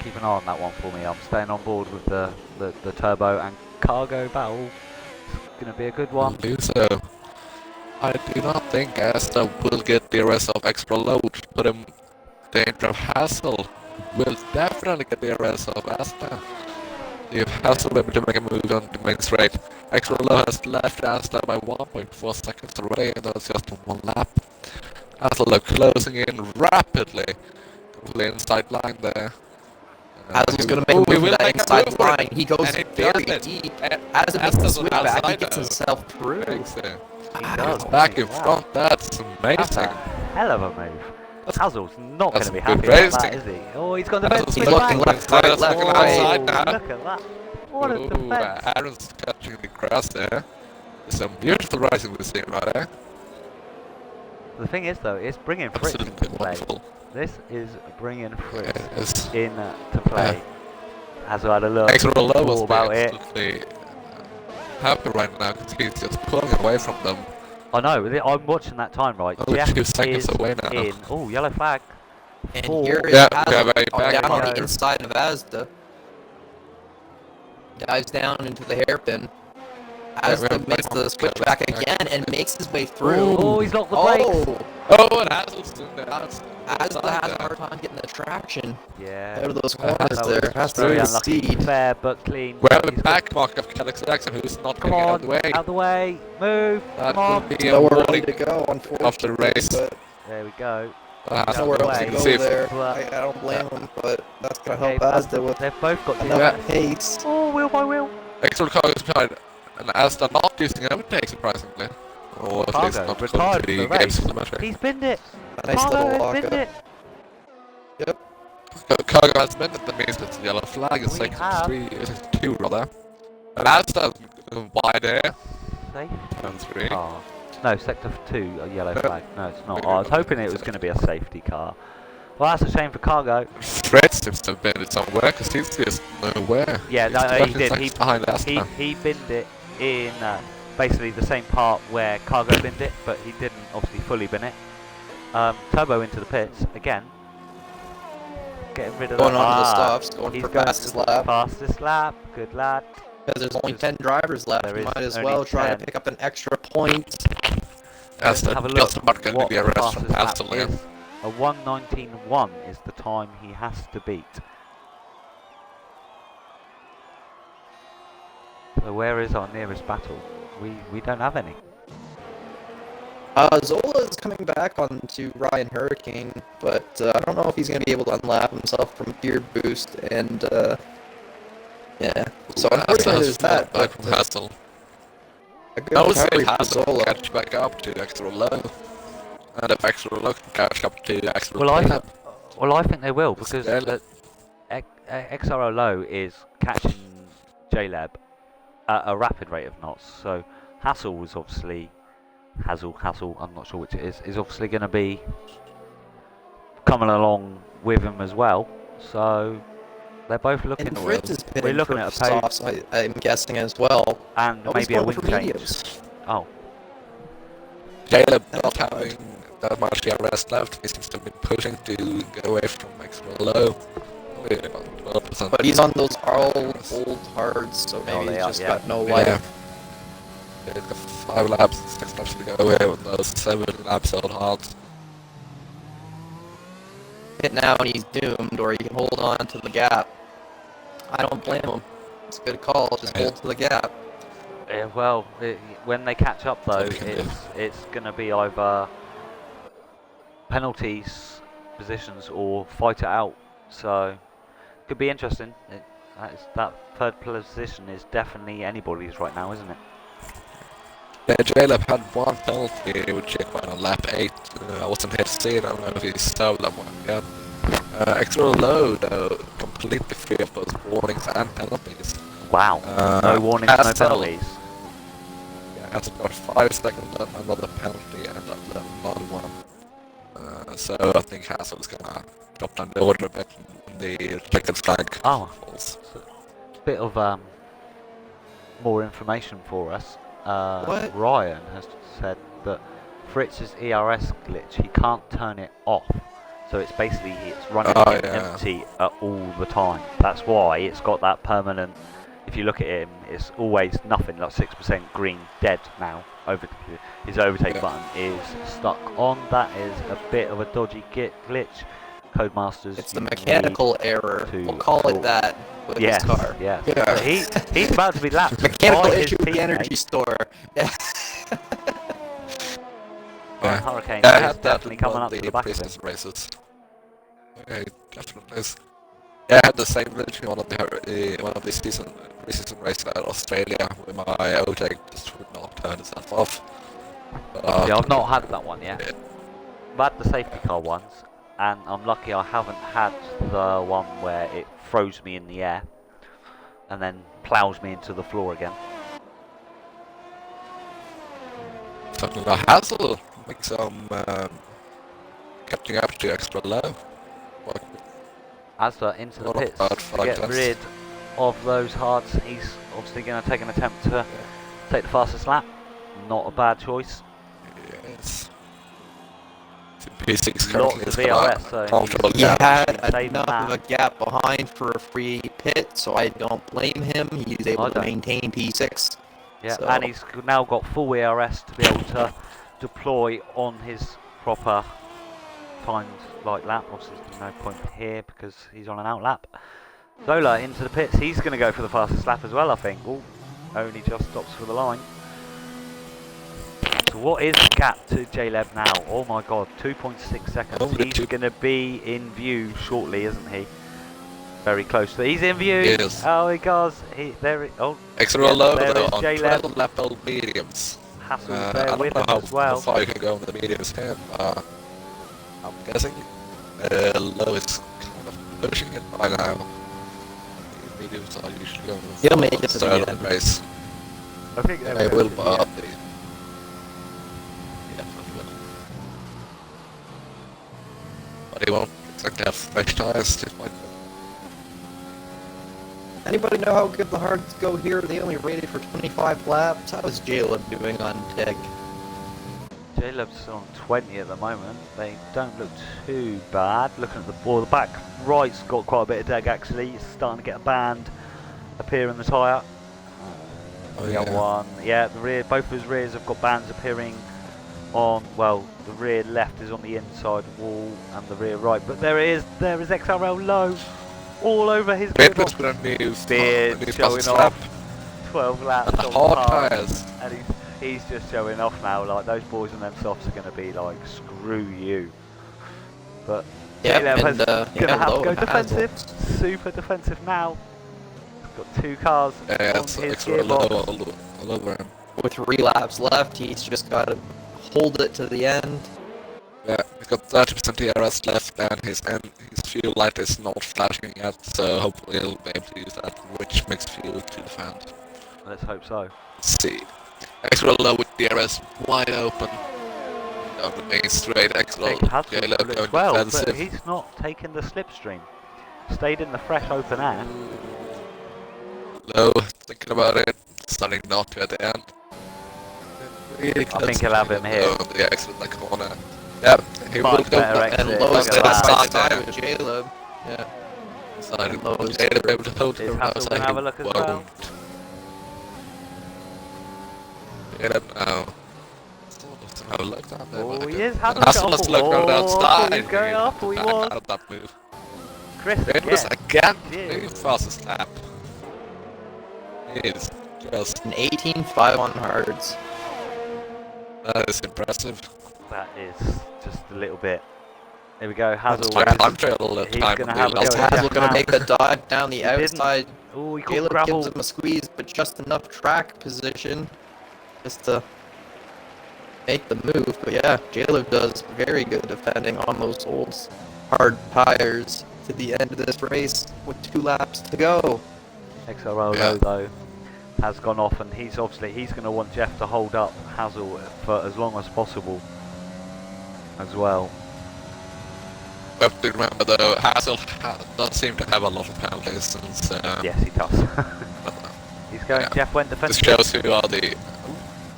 Keep an eye on that one for me. I'm staying on board with the Turbo and Cargo battle. It's going to be a good one. So, I do not think Asta will get the arrest of extra load, but danger of Hassel will definitely get the arrest of Asta. If Hassel will be able to make a move on the main straight, extra low has left Asta by 1.4 seconds already, and that's just one lap. Asta closing in rapidly to the inside line there. Hazel's going to make a he move will with that make a inside move for line. it. He goes And he very does it. deep. And As it makes the Asta's switch on back, he outside gets now. himself through. Thanks, He does. back in Wow. front, that's That's a amazing. hell of a move. Hazel's not going That's to be good happy about that, racing. is he? Oh, he's got the Hazel's fence. He's switch looking back. left, right, That's left, looking right. outside now. Look at that. What a Ooh, defense. Aaron's catching the grass there. Some beautiful racing we're seeing right there. The thing is, though, it's bringing Fritz into Absolutely play. wonderful. This is bringing Fritz Yes. in to play. Hazel had a look. Extra low thought was about it. absolutely happy right now because he's just pulling away from them. I know. I'm watching that time right. Only Jeff 2 seconds is away now. in. Oh, yellow flag. And Four. here is Yeah, we have Hazel a back down on marker. the inside of Asda. Dives down into the hairpin. we have Asda makes back the marker. switchback again and makes his way through. Oh, he's locked the brakes. Oh, Oh, and Hazel's doing that. Asda has a hard time getting the traction Yeah. out of those That corners That there. was Has very to unlucky. seed. Fair but clean. We have a He's got- back mark of Alex Jackson who's not Come getting out on, of the way. out of the way. Move. That Come will on. be a Nowhere ready warning to go, unfortunately. of the race. But There we go. Hazel nowhere the else way. to can go see if- there. But- I don't blame him, but that's going to Okay, help Asda with they've both got enough DRS. pace. Oh, wheel by wheel. Extra car is behind, and Asda not using overtake surprisingly. Or at least Cargo not retired according from to the the game's race. telemetry. He's binned it. A nice Cargo little has lockup. binned it. Yep. Cargo has been at the means it's the yellow flag is We second have. 2 rather. And Asta wide there, Safe turn 3. car. No, sector 2, a yellow flag. No, it's not. Maybe I was not. hoping it was going to be a safety car. Well, that's a shame for Cargo. Fred seems to have been it somewhere, because he seems nowhere. Yeah, He's no, he directly did. next behind Asta. He binned it in basically the same part where Cargo binned it, but he didn't obviously fully bin it. Turbo into the pits again. Getting rid of Going that. on to the stops, going He's for going fastest for the lap. fastest lap. Good lad. Because there's only Because 10 drivers left, there you is might as only well try 10. to pick up an extra point. Asta Have a just look about going to what be the arrested from fastest Asta lap lane. is. A 1:19.1 is the time he has to beat. So where is our nearest battle? We don't have any. Zola is coming back onto Ryan Hurricane, but I don't know if he's going to be able to unlap himself from gear boost, and yeah. So unfortunately there's that, Back but from Hassel. a good I would say recovery for Hassel can Zola. catch back up to extra low. And if extra low can catch up to extra Well, I clean. think they will, because Still. XRL Low is catching JLab at a rapid rate of knots. So Hassel was obviously Hassel. I'm not sure which it is obviously going to be coming along with him as well. So they're both looking. And Fritz has been We're in looking for at a podium softs, I'm guessing as well. and Always maybe a going wing for change. mediums. Oh, Caleb not having that much DRS left, he seems to have been pushing to get away from extra low. Only about 12%. But he's on those old hards, so maybe they he's are, just yeah. got no Yeah. life. He's got 5 laps, 6 laps to go away with those 7 laps on hard. Hit now and he's doomed, or he can hold on to the gap. I don't blame him. It's a good call, just hold to the gap. yeah, well, when they catch up though, That's what they can do. it's going to be either penalties, positions, or fight it out. So could be interesting. That third position is definitely anybody's right now, isn't it? Yeah, Jaleb had 1 penalty which he went on lap 8. I wasn't here to see it, I don't know if he saw that one again. Extra low though, completely free of those warnings and penalties. Wow. No warnings, no Hassel. penalties. Yeah, has got 5 seconds left, another penalty and another one. So I think Hassel is gonna drop down the order a bit when the checkered flag Oh. falls. Bit of more information for us. What? Ryan has said that Fritz's ERS glitch, he can't turn it off. So it's basically, it's running Oh, him yeah. empty all the time. That's why it's got that permanent, if you look at him, it's always nothing, like 6% green, dead now. His overtake Yeah. button is stuck on. That is a bit of a dodgy glitch. Codemasters. It's the you mechanical error. to We'll call sort- it that with Yes, his car. yes. Yeah. But he's about to be lapped. Mechanical by his issue with the teammate. energy store. Yeah. Right, Yeah. Hurricane Yeah, I is had that definitely in coming one up of to the the back of previous it. races. Yeah, definitely is. Yeah, I had the same glitch in one of the preseason races at Australia where my OJ just would not turn itself off. Yeah, I've not had that one yet. Yeah. I've had the safety car ones, and I'm lucky I haven't had the one where it throws me in the air and then plows me into the floor again. Talking about Hassel, make some catching up to extra low. Asda into the Lot of pits hard to get flag rid of those hards. He's obviously going to take an attempt to take the fastest lap. Not a bad choice. Yes. P6 Lots currently of is got VRS, so a comfortable He gap. had Save enough that. of a gap behind for a free pit, so I don't blame him. He's able I to don't. maintain P6. Yeah, So- and he's now got full ERS to be able to deploy on his proper timed like lap. Obviously, there's no point here because he's on an out lap. Zola into the pits. He's going to go for the fastest lap as well, I think. Ooh, only just stops for the line. So what is the gap to JLeb now? Oh my god, 2.6 seconds. Only He's two. going to be in view shortly, isn't he? Very close. So he's in view. Yes. Oh, he goes. Oh, Extra yes, low there though is on JLeb. 12 level mediums. Hassle's I there don't with know him how as well. far you can go on the mediums here. I'm guessing low is kind of pushing it by now. The mediums are usually going He'll make it to the start of end. the race. I think They they'll will, go to the but end. they definitely will. But they won't exactly have fresh tires, this might. Anybody know how good the hards go here? They only rated for 25 laps. How is Jaleb doing on deck? J-Lab's on 20 at the moment. They don't look too bad. Looking at the ball, the back right's got quite a bit of deg actually. It's starting to get a band appear in the tyre. Oh, The other one, yeah, the rear, both of his rears have got bands appearing on, well, the rear left is on the inside wall and the rear right. But there is XRL low all over his Beard beard was gonna move. Beard showing off. 12 laps And the on hard par. tires. And he's just showing off now, like those boys on them softs are going to be like, screw you. But Yep, Caleb and, is going to have to low go and defensive, super defensive now. He's got 2 cars Yeah, on it's his extra low gearbox. all over him. With 3 laps left, he's just got to hold it to the end. Yeah, he's got 30% DRS left and his fuel light is not flashing yet, so hopefully he'll be able to use that rich mixed fuel to defend. Let's hope so. Let's see. Extra low with DRS wide open. On the main straight, extra Nick has yellow as going well, but defensive. he's not taken the slipstream. Stayed in the fresh open air. Low, thinking about it, starting not to at the end. Really I think he'll have him here. On the exit in the corner. Yep, he will Much go better back exit. And Look Lowe's at got that. a time with Jaleb. Yeah. side. Lowe's. They'll be able to hold Is him Hassel outside. gonna have a look as well? Yeah, now. Have a look down there. Oh, he Monica. is. Hassel's Hassel got must a look around outside. He's going up, he Out was. of that move. Chris It was again. again Jeez. the fastest lap. It is just, An 18.5 on hards. that is impressive. That is just a little bit. Here we go. Hassel. That's my time trial He's time. gonna have a Last go time. at Hassel gonna now. make the dive down the didn't. outside. Oh, he caught Jaleb gravel. gives him a squeeze, but just enough track position just to make the move. But yeah, Jaleb does very good defending on those old hard tires to the end of this race with 2 laps to go. XRL Yeah. though has gone off, and he's going to want Jeff to hold up Hassel for as long as possible as well. We have to remember though, Hassel does seem to have a lot of penalties since Yes, he does. He's going. Yeah. Jeff went this defensive. shows who are the.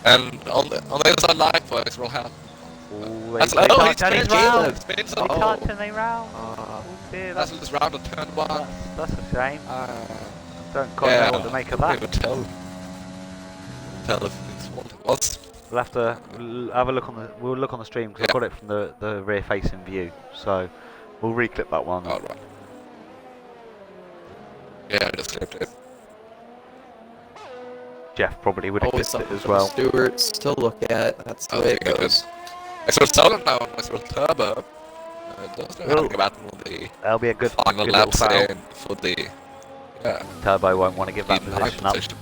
And on the other side, likewise, we'll have. Oh, Hassel, they oh, can't he's turn his spins, round. spins, They oh. can't turn their round. Oh dear, Hassel is round on turn 1. that's a shame. Don't quite Yeah, know what to make of couldn't that. even tell if it's what it was. We'll have to have a look on the. We'll look on the stream because Yeah. I've got it from the rear facing view. So we'll reclip that one. Alright. Yeah, I just clipped it. Jeff probably would have Always clipped something it as for the well. stewards to look at. That's the I way it think it goes. is. Extra Solar now on Extra Turbo. Does know how Ooh. to go back on the That'll be a good, final good little laps foul. in for the. Yeah, Turbo won't want to give that in high position up. position.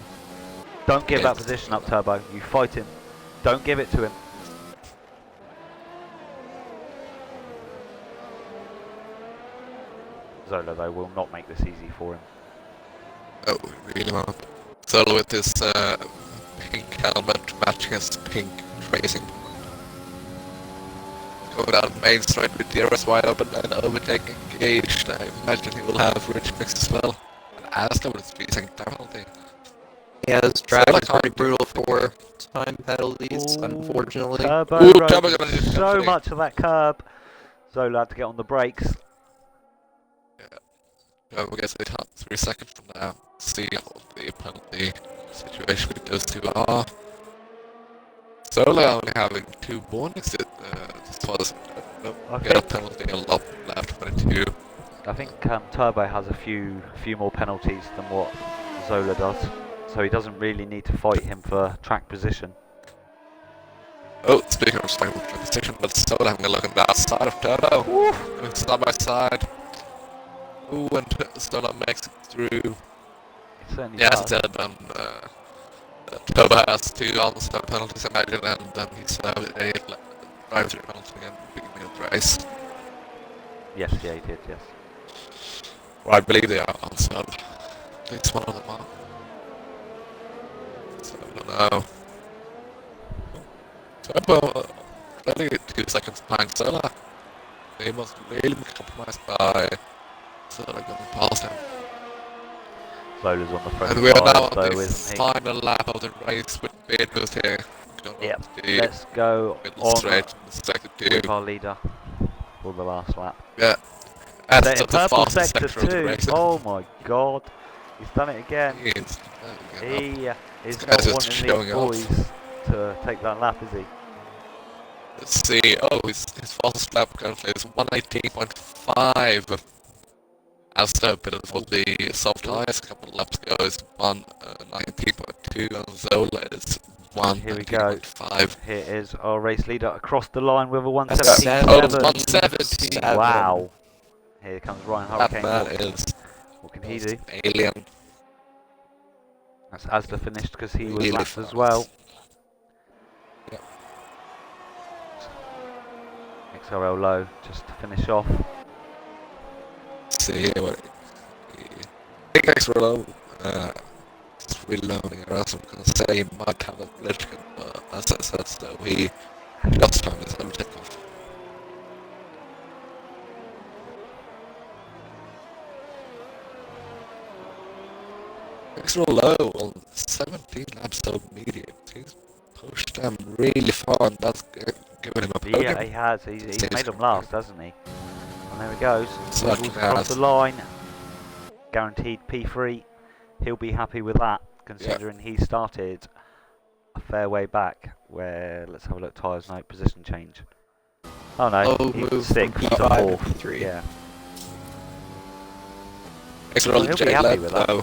Don't give that Yes. position up, Turbo. You fight him. Don't give it to him. Zola, though, will not make this easy for him. Oh, really well. Solo with his pink helmet matching his pink racing. Going down main straight with DRS wide open and overtaking Gage. I imagine he will have rich mix as well. And Asta with his racing penalty. Yeah, this track Solar is pretty can't brutal do for time penalties, Ooh, unfortunately. Turbo Ooh, rode Turbo gonna do so something. much of that curb. Zola had to get on the brakes. We guess it 3 seconds from now. See how the penalty situation with those two are. Solo only having 2 bonus. This was Okay. a penalty a lot left 22. I think Turbo has a few more penalties than what Zola does, so he doesn't really need to fight him for track position. Oh, speaking of staying with transition, but Solo having a look at the outside of Turbo. Going side by side. Ooh, and Solo makes it through. He certainly Yeah, does. instead of Turbo has 2 almost penalties, I imagine, and then he served a drive-through penalty and beginning of the race. Yes, yeah, he did, yes. Or I believe they are also. At least one of them are. So I don't know. So about 2 seconds behind Solar. They must really be compromised by Solar going past him. Solar's on the front And we are now side on though, the isn't he? final lap of the race with Beethoven here. Yep. Let's go Middle on straight, sector 2. with our leader for the last lap. Yeah. That's In the purple fastest sector sector of the 2. race. Oh my god. He's done it again. He is Is This not guy's just wanting showing these off. boys to take that lap, is he? Let's see. Oh, his fastest lap currently is 118.5. As the bit of the soft tires a couple of laps ago is 119.2 and Zola is Here we go. 119.5. Here is our race leader across the line with a Oh, 177. 177. Wow. Here comes Ryan That Hurricane. man is What can he do? an alien. That's Asda finished because he was Really lapped fast. as well. Yeah. XRL low just to finish off. Let's see here what big XRL is reloading around, so I'm gonna say he might have a glitch, but as I said, so he just found his own takeoff. XRL low on 17 laps of medium. He's pushed them really far, and that's given him a podium. Yeah, he has. He's made them last, hasn't he? And there he goes. So Dribbles across the line. Guaranteed P3. He'll be happy with that, considering he started a fair way back. Where, let's have a look, tyres, no, position change. Oh no, Oh, he move was from 6th to P5 4th. to P3. Yeah. XRL He'll be happy with that. though,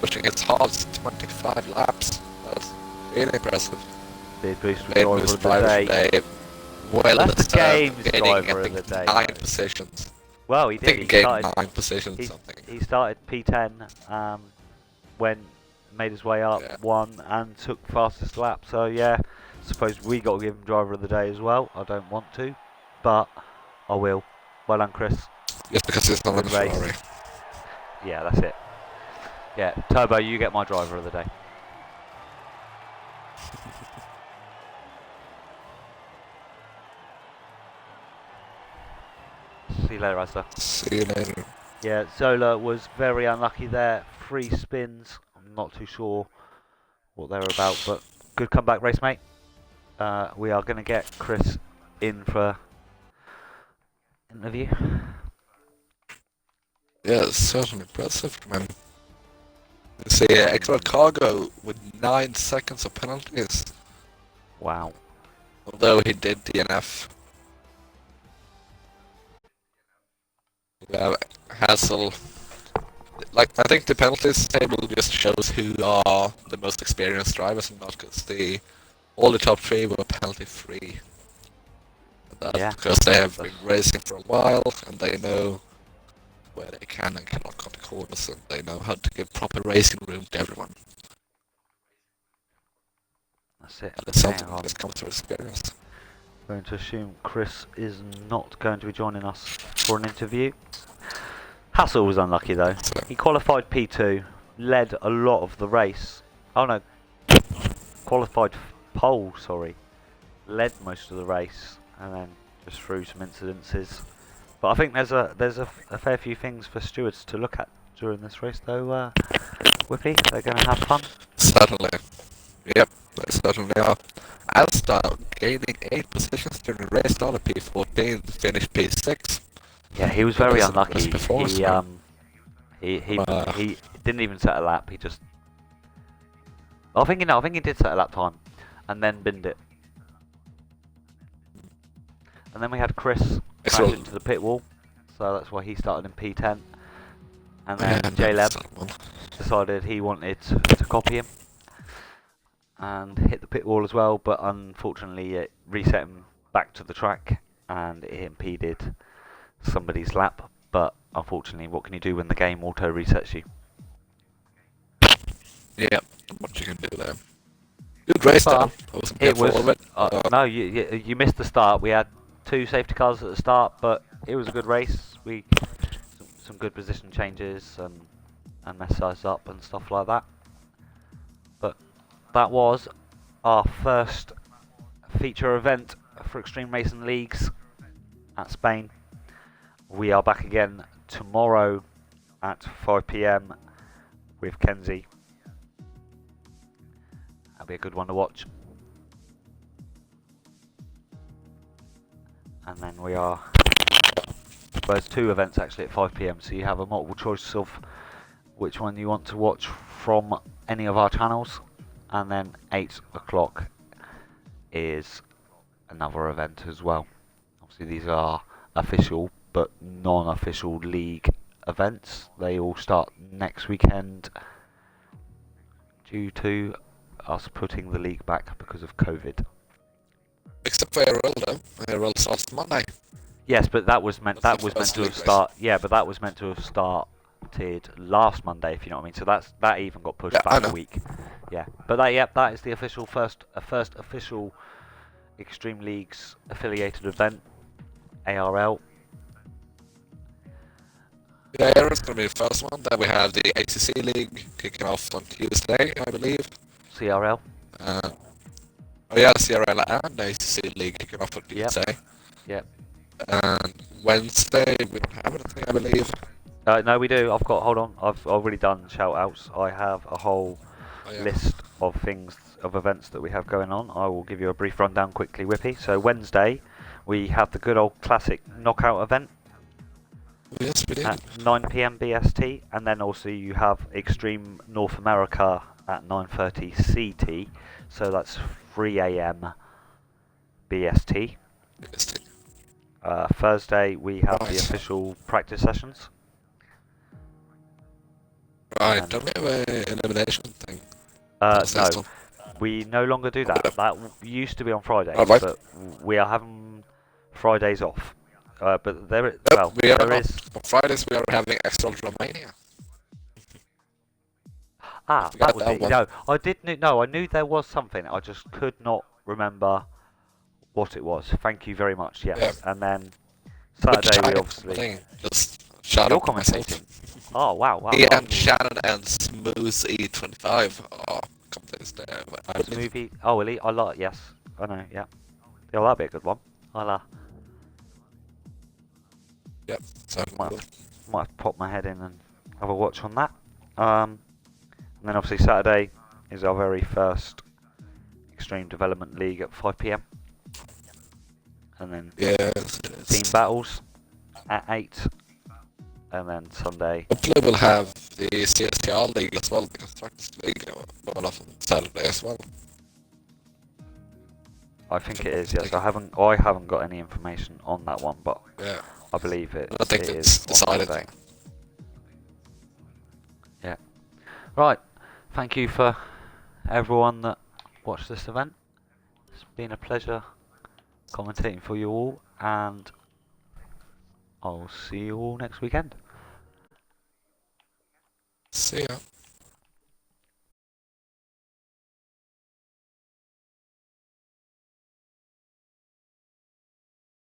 pushing his hardest 25 laps. That's really impressive. Big boost with Made driver with of the day. Well, That's the deserved, game's gaining, driver I of think, the day, 9 though. positions. Well, he I did. think He he gained started, 9 positions, he, something. he started P10, went, made his way up, Yeah. won, and took fastest lap. So yeah, suppose we got to give him driver of the day as well. I don't want to, but I will. Well done, Chris. Just because it's not in the Good race. Ferrari. Yeah, that's it. Yeah, Turbo, you get my driver of the day. See you later, Asda. See you later. Yeah, Zola was very unlucky there. 3 spins. I'm not too sure what they were about, but good comeback race, mate. We are going to get Chris in for interview. Yeah, it's certainly impressive, man. You see, extra cargo with 9 seconds of penalties. Wow. Although he did DNF. Yeah, Hassel. Like, I think the penalties table just shows who are the most experienced drivers and not because all the top 3 were penalty free. That's Yeah. because they have been racing for a while and they know where they can and cannot cut the corners, and they know how to give proper racing room to everyone. That's it. And it's Hang something on. that's come through experience. Going to assume Chris is not going to be joining us for an interview. Hassel was unlucky though. So, He qualified P2, led a lot of the race. Oh no, qualified pole, sorry. Led most of the race and then just through some incidences. But I think there's a fair few things for stewards to look at during this race though, Whippy. They're going to have fun. certainly. Yep, they certainly are. Asda gaining 8 positions during the race, started P14, finished P6. Yeah, he was very That was a unlucky. nice performance, He man. he didn't even set a lap. He just. I think he did set a lap time, and then binned it. And then we had Chris crash Excellent. into the pit wall, so that's why he started in P10. And Yeah, then J-Leb that's that one. decided he wanted to copy him and hit the pit wall as well, but unfortunately it reset him back to the track and it impeded somebody's lap. But unfortunately, what can you do when the game auto resets you? Yeah, what you can do there. Good race though. I wasn't It careful was of it. no, you missed the start. We had 2 safety cars at the start, but it was a good race. some good position changes and mess us up and stuff like that. But that was our first feature event for Extreme Racing Leagues at Spain. We are back again tomorrow at 5 PM with Kenzie. That'll be a good one to watch. And then we are, there's 2 events actually at 5 PM, so you have a multiple choice of which one you want to watch from any of our channels. And then 8 o'clock is another event as well. Obviously these are official but non-official league events. They all start next weekend due to us putting the league back because of COVID. Except for ARL though. ARL starts Monday. Yes, but that was meant That's to have league start. Yeah, but that was meant to have started last Monday, if you know what I mean. So that even got pushed back a week. Yeah, but that is the official first official Extreme Leagues affiliated event, ARL. Yeah, it's going to be the first one. Then we have the ACC League kicking off on Tuesday, I believe. CRL. Oh yeah, CRL and ACC League kicking off on Tuesday. Yep. And Wednesday we don't have anything, I believe. No, we do. Hold on. I've already done shout outs. I have a whole list of events that we have going on. I will give you a brief rundown quickly, Whippy. So Wednesday, we have the good old classic knockout event. Yes, we did. At 9 PM BST, and then also you have Extreme North America at 9:30 CT, so that's 3 AM BST. Thursday we have the official practice sessions. Right, don't we have an elimination thing? No, we no longer do that. That used to be on Fridays, but we are having Fridays off. But there is, on Fridays we are having XRL Romania. That was it. No, I knew there was something. I just could not remember what it was. Thank you very much. Yes, yeah. And then Saturday we obviously. Just shout You're out commentating. Oh wow! And Shannon and Smooth E25 are commentators there. Movie. Oh, really? I like. Yes, I know. Yeah. Yeah, that'll be a good one. Yep. So might pop my head in and have a watch on that. And then obviously Saturday is our very first Extreme Development League at 5 PM. And then team battles at 8. And then Sunday. Hopefully we'll have the CSTR League as well, the Constructors League going off on Saturday as well. I think it is, yes. I haven't got any information on that one, but yeah. I believe it. I think it's decided. Yeah. Right. Thank you for everyone that watched this event. It's been a pleasure commentating for you all, and I'll see you all next weekend. See ya.